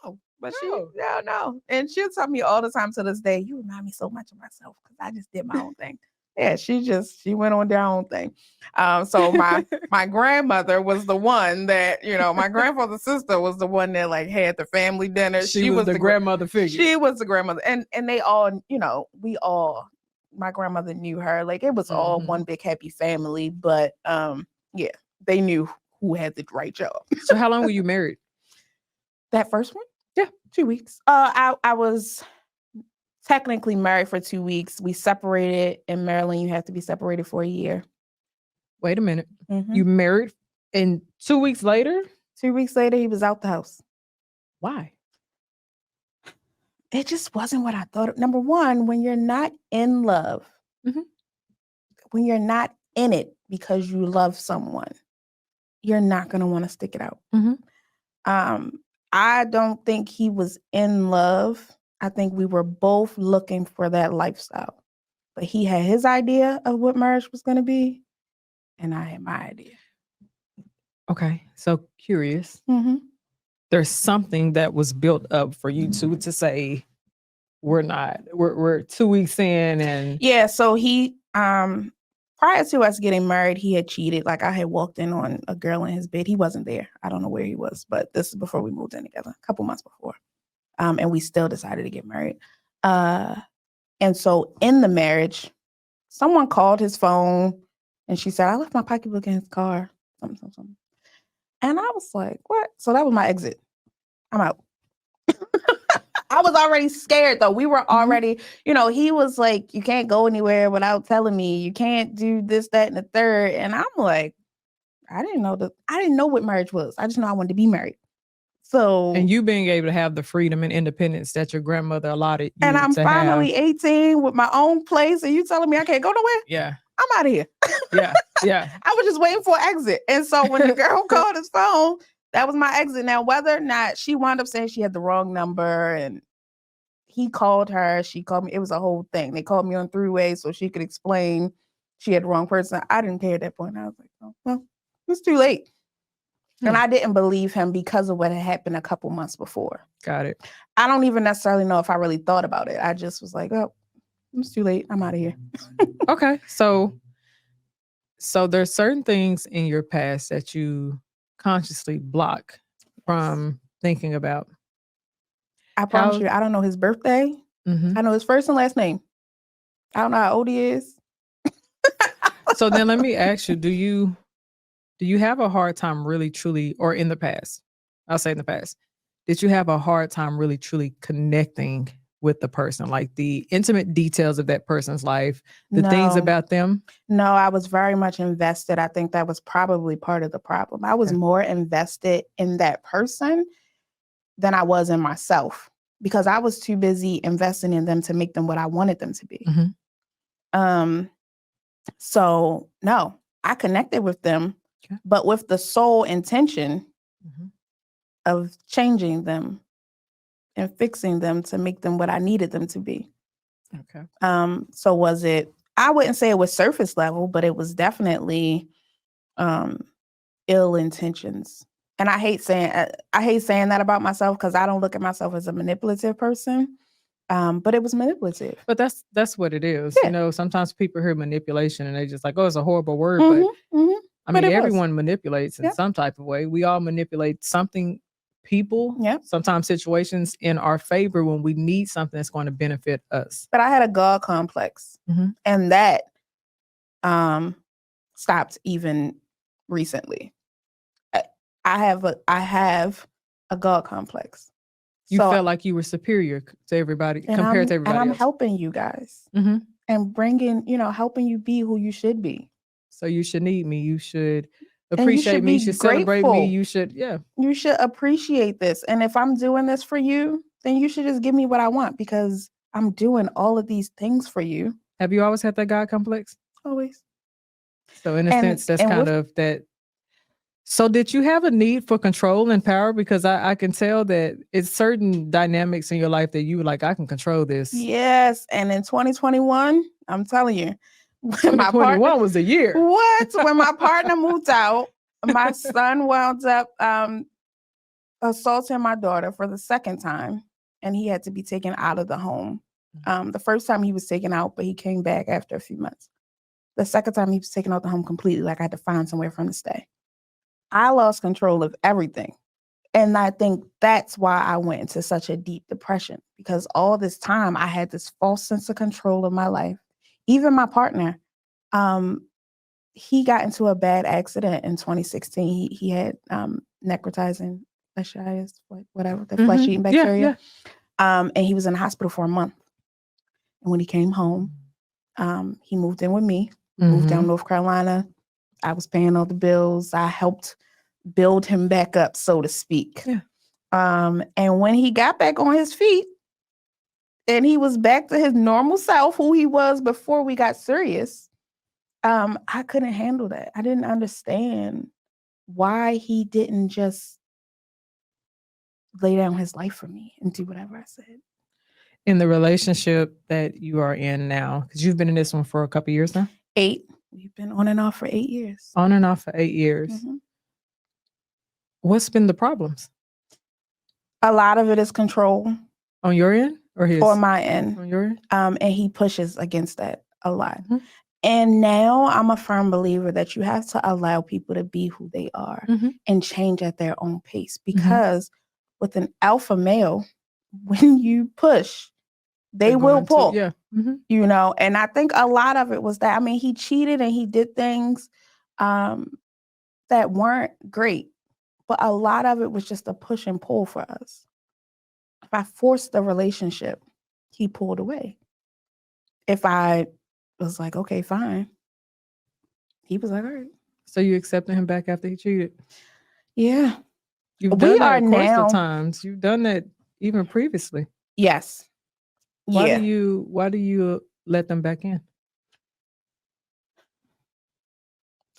No, But No. no. And she'll tell me all the time to this day, you remind me so much of myself because I just did my own thing. Yeah, she went on their own thing. So my grandmother was the one that, my grandfather's sister was the one that like had the family dinner. She was the grandmother figure. She was the grandmother. And they all, my grandmother knew her. Like it was all one big happy family. But yeah, they knew who had the right job. So how long were you married? That first one? Yeah. 2 weeks. I was technically married for 2 weeks. We separated. In Maryland, you have to be separated for a year. Wait a minute. Mhm. You married and 2 weeks later? 2 weeks later, he was out the house. Why? It just wasn't what I thought. Number one, when you're not in love, when you're not in it because you love someone, you're not going to want to stick it out. I don't think he was in love. I think we were both looking for that lifestyle. But he had his idea of what marriage was going to be, and I had my idea. Okay, so curious. There's something that was built up for you two to say, we're 2 weeks in, and yeah. So he, prior to us getting married, he had cheated. Like I had walked in on a girl in his bed. He wasn't there. I don't know where he was, but this is before we moved in together, a couple months before. And we still decided to get married. And so in the marriage, someone called his phone and she said, I left my pocketbook in his car. Something. And I was like, what? So that was my exit. I'm out. I was already scared though. We were already, he was like, you can't go anywhere without telling me. You can't do this, that, and the third. And I'm like, I didn't know what marriage was. I just know I wanted to be married. So, and you being able to have the freedom and independence that your grandmother allotted you and I'm to finally have. 18 with my own place, and you telling me I can't go nowhere? Yeah. I'm out of here. Yeah. I was just waiting for an exit. And so when the girl called his phone, that was my exit. Now, whether or not she wound up saying she had the wrong number and he called her, she called me. It was a whole thing. They called me on three-way so she could explain she had the wrong person. I didn't care at that point. I was like, oh, well, it's too late. And I didn't believe him because of what had happened a couple months before. Got it. I don't even necessarily know if I really thought about it. I just was like, oh, it's too late. I'm out of here. Okay. So there's certain things in your past that you consciously block from thinking about. I promise you, I don't know his birthday. I know his first and last name. I don't know how old he is. So then let me ask you, do you have a hard time really truly, or in the past, I'll say in the past, did you have a hard time really truly connecting with the person, like the intimate details of that person's life, the things about them? No, I was very much invested. I think that was probably part of the problem. I was more invested in that person than I was in myself because I was too busy investing in them to make them what I wanted them to be. So no, I connected with them, but with the sole intention of changing them and fixing them to make them what I needed them to be. Okay. So was it, I wouldn't say it was surface level, but it was definitely ill intentions. And I hate saying that about myself because I don't look at myself as a manipulative person. But it was manipulative. But that's what it is. Yeah. Sometimes people hear manipulation and they just like, oh, it's a horrible word. But I mean, everyone manipulates in some type of way. We all manipulate something, people, sometimes situations in our favor when we need something that's going to benefit us. But I had a God complex. And that stopped even recently. I have a God complex. You felt like you were superior to everybody compared to everybody else. And I'm else. helping you guys and bringing, helping you be who you should be. So you should need me. You should appreciate me. You should celebrate me. You should, You should appreciate this. And if I'm doing this for you, then you should just give me what I want because I'm doing all of these things for you. Have you always had that God complex? Always. So in a sense, that's kind of that. So did you have a need for control and power? Because I can tell that it's certain dynamics in your life that you were like, I can control this. Yes. And in 2021, I'm telling you. 2021 was the year. What? When my partner moved out, my son wound up assaulting my daughter for the second time, and he had to be taken out of the home. The first time he was taken out, but he came back after a few months. The second time he was taken out the home completely, like I had to find somewhere for him to stay. I lost control of everything. And I think that's why I went into such a deep depression, because all this time I had this false sense of control of my life. Even my partner, he got into a bad accident in 2016. He had necrotizing fasciitis, whatever, the flesh-eating bacteria. And he was in the hospital for a month. And when he came home, he moved in with me, moved down to North Carolina. I was paying all the bills. I helped build him back up, so to speak. And when he got back on his feet and he was back to his normal self, who he was before we got serious, I couldn't handle that. I didn't understand why he didn't just lay down his life for me and do whatever I said. In the relationship that you are in now, because you've been in this one for a couple of years now? 8. We've been on and off for 8 years. On and off for 8 years. What's been the problems? A lot of it is control. On your end or his? On my end. On your end? And he pushes against that a lot. And now I'm a firm believer that you have to allow people to be who they are and change at their own pace. Because with an alpha male, when you push, they will pull. You know, and I think a lot of it was that. I mean, he cheated and he did things that weren't great. But a lot of it was just a push and pull for us. If I forced the relationship, he pulled away. If I was like, okay, fine, he was like, all right. So you accepted him back after he cheated? Yeah. You've done that a course of times. You've done that even previously. Yes. Why do you let them back in?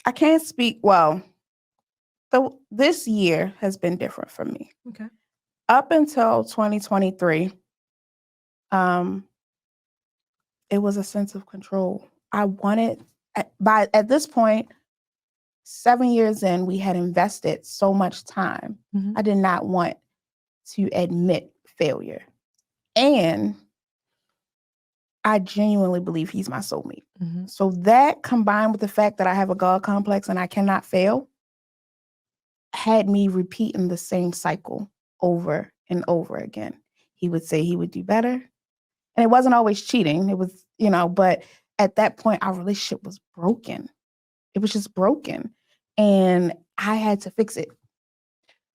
I can't speak. Well, this year has been different for me. Okay. Up until 2023, it was a sense of control. I wanted, at this point, 7 years in, we had invested so much time. I did not want to admit failure. And I genuinely believe he's my soulmate. So that, combined with the fact that I have a God complex and I cannot fail, had me repeating the same cycle over and over again. He would say he would do better. And it wasn't always cheating. It was, you know, but at that point, our relationship was broken. It was just broken. And I had to fix it.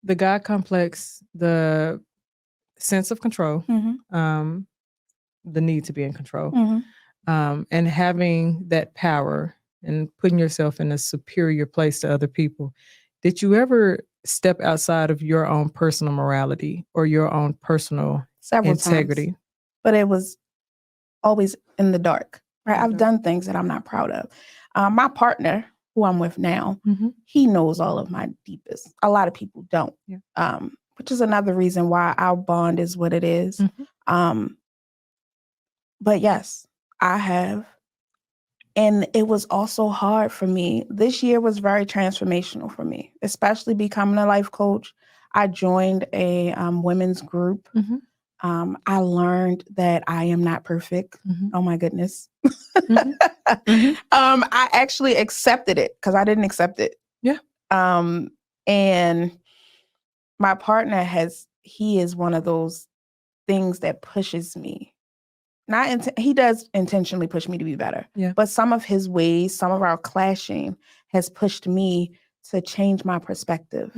The God complex, the sense of control, the need to be in control, and having that power and putting yourself in a superior place to other people. Did you ever step outside of your own personal morality or your own personal integrity? Times, but it was always in the dark, right? I've done things that I'm not proud of. My partner, who I'm with now, he knows all of my deepest. A lot of people don't, which is another reason why our bond is what it is. But yes, I have. And it was also hard for me. This year was very transformational for me, especially becoming a life coach. I joined a women's group. I learned that I am not perfect. Oh my goodness. I actually accepted it because I didn't accept it. And my partner he is one of those things that pushes me. He does intentionally push me to be better. But some of his ways, some of our clashing has pushed me to change my perspective.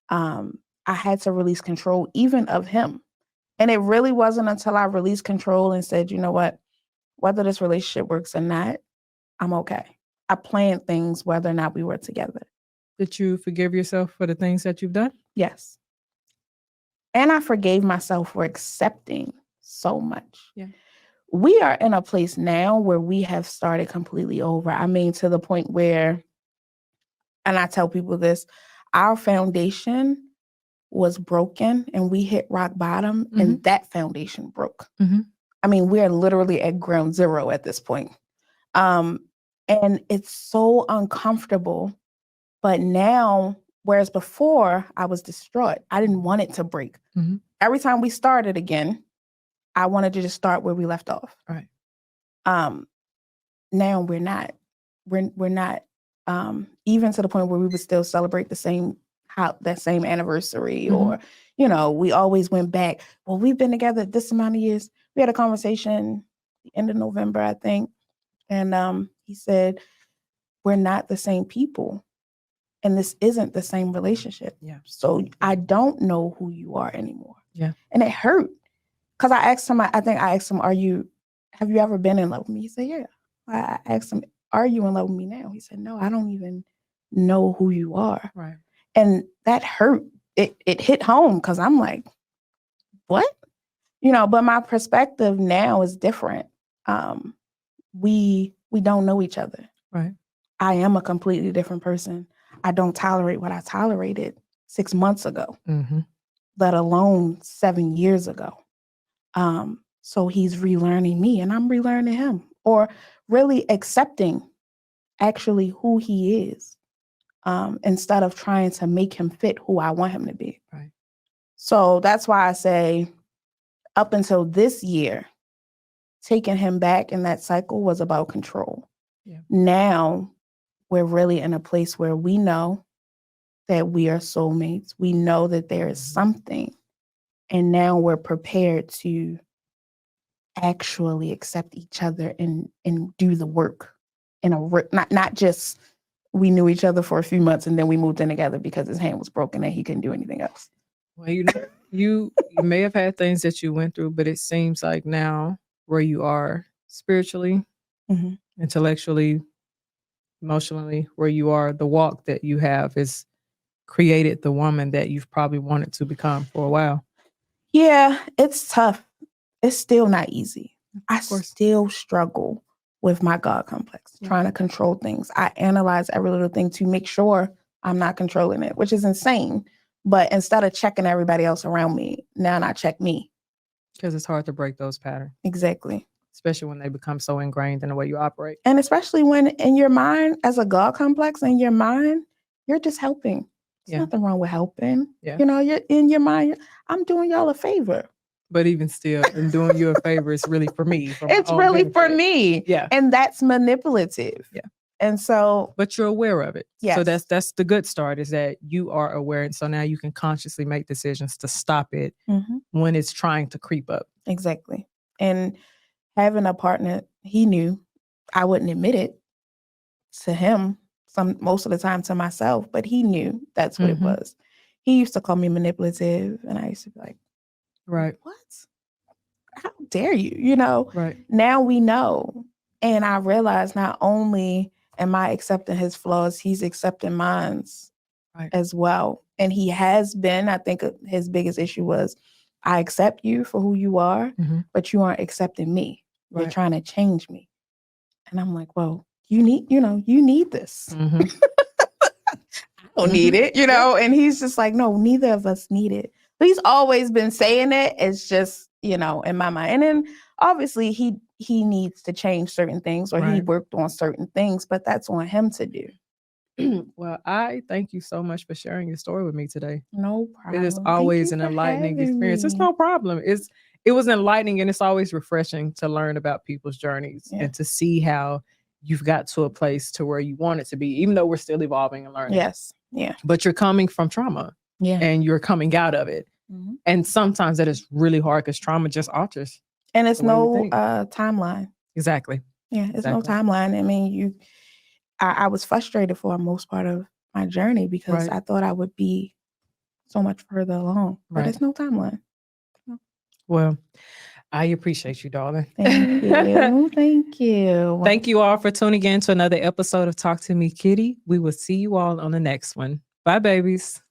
I had to release control even of him. And it really wasn't until I released control and said, you know what, whether this relationship works or not, I'm okay. I planned things whether or not we were together. Did you forgive yourself for the things that you've done? Yes. And I forgave myself for accepting so much. We are in a place now where we have started completely over. I mean, to the point where, and I tell people this, our foundation was broken and we hit rock bottom and that foundation broke. I mean, we're literally at ground zero at this point. And it's so uncomfortable. But now Whereas before, I was distraught. I didn't want it to break. Mhm. Every time we started again, I wanted to just start where we left off. Right. Now we're not. We're not even to the point where we would still celebrate that same anniversary, or we always went back. Well, we've been together this amount of years. We had a conversation the end of November, I think, and he said, "We're not the same people, and this isn't the same relationship. Yeah. So I don't know who you are anymore." Yeah. And it hurt because I asked him. I think I asked him, have you ever been in love with me?" He said, "Yeah." I asked him, "Are you in love with me now?" He said, "No, I don't even know who you are." Right. And that hurt. It hit home because I'm like, what? But my perspective now is different. We don't know each other. Right. I am a completely different person. I don't tolerate what I tolerated 6 months ago, let alone 7 years ago. So he's relearning me and I'm relearning him, or really accepting actually who he is, instead of trying to make him fit who I want him to be. Right. So that's why I say up until this year, taking him back in that cycle was about control. Yeah. Now we're really in a place where we know that we are soulmates. We know that there is something, and now we're prepared to actually accept each other and do the work not just we knew each other for a few months and then we moved in together because his hand was broken and he couldn't do anything else. Well, you may have had things that you went through, but it seems like now where you are spiritually, intellectually, emotionally, where you are, the walk that you have is created the woman that you've probably wanted to become for a while. Yeah, it's tough. It's still not easy. I still struggle with my God complex, trying to control things. I analyze every little thing to make sure I'm not controlling it, which is insane. But instead of checking everybody else around me, now I check me. Because it's hard to break those patterns. Exactly. Especially when they become so ingrained in the way you operate. And especially when in your mind, as a God complex, in your mind, you're just helping. There's nothing wrong with helping. Yeah. You're in your mind, I'm doing y'all a favor. But even still, in doing you a favor, it's really for me. It's really for me. Yeah. And that's manipulative. Yeah. And so. But you're aware of it. Yes. So that's the good start, is that you are aware. And so now you can consciously make decisions to stop it when it's trying to creep up. Exactly. And having a partner, he knew I wouldn't admit it to him most of the time to myself, but he knew that's what it was. He used to call me manipulative and I used to be like, right. What? How dare you? Right. Now we know. And I realize not only am I accepting his flaws, he's accepting mine as well. And he has been. I think his biggest issue was, I accept you for who you are, but you aren't accepting me. You're trying to change me. And I'm like, well, you need this. I don't need it, and he's just like, no, neither of us need it. But he's always been saying it. It's just, in my mind. And then obviously he needs to change certain things, or he worked on certain things, but that's on him to do. Well, I thank you so much for sharing your story with me today. No problem. It is always an enlightening experience. It's no problem. It was enlightening, and it's always refreshing to learn about people's journeys and to see how you've got to a place to where you want it to be, even though we're still evolving and learning. Yes. Yeah. But you're coming from trauma. Yeah. And you're coming out of it. And sometimes that is really hard because trauma just alters. And it's no timeline. Exactly. Yeah, it's no timeline. I mean, I was frustrated for most part of my journey because I thought I would be so much further along. But it's no timeline. No. Well, I appreciate you, darling. Thank you. Thank you. Thank you all for tuning in to another episode of Talk to Me, Kitty. We will see you all on the next one. Bye, babies.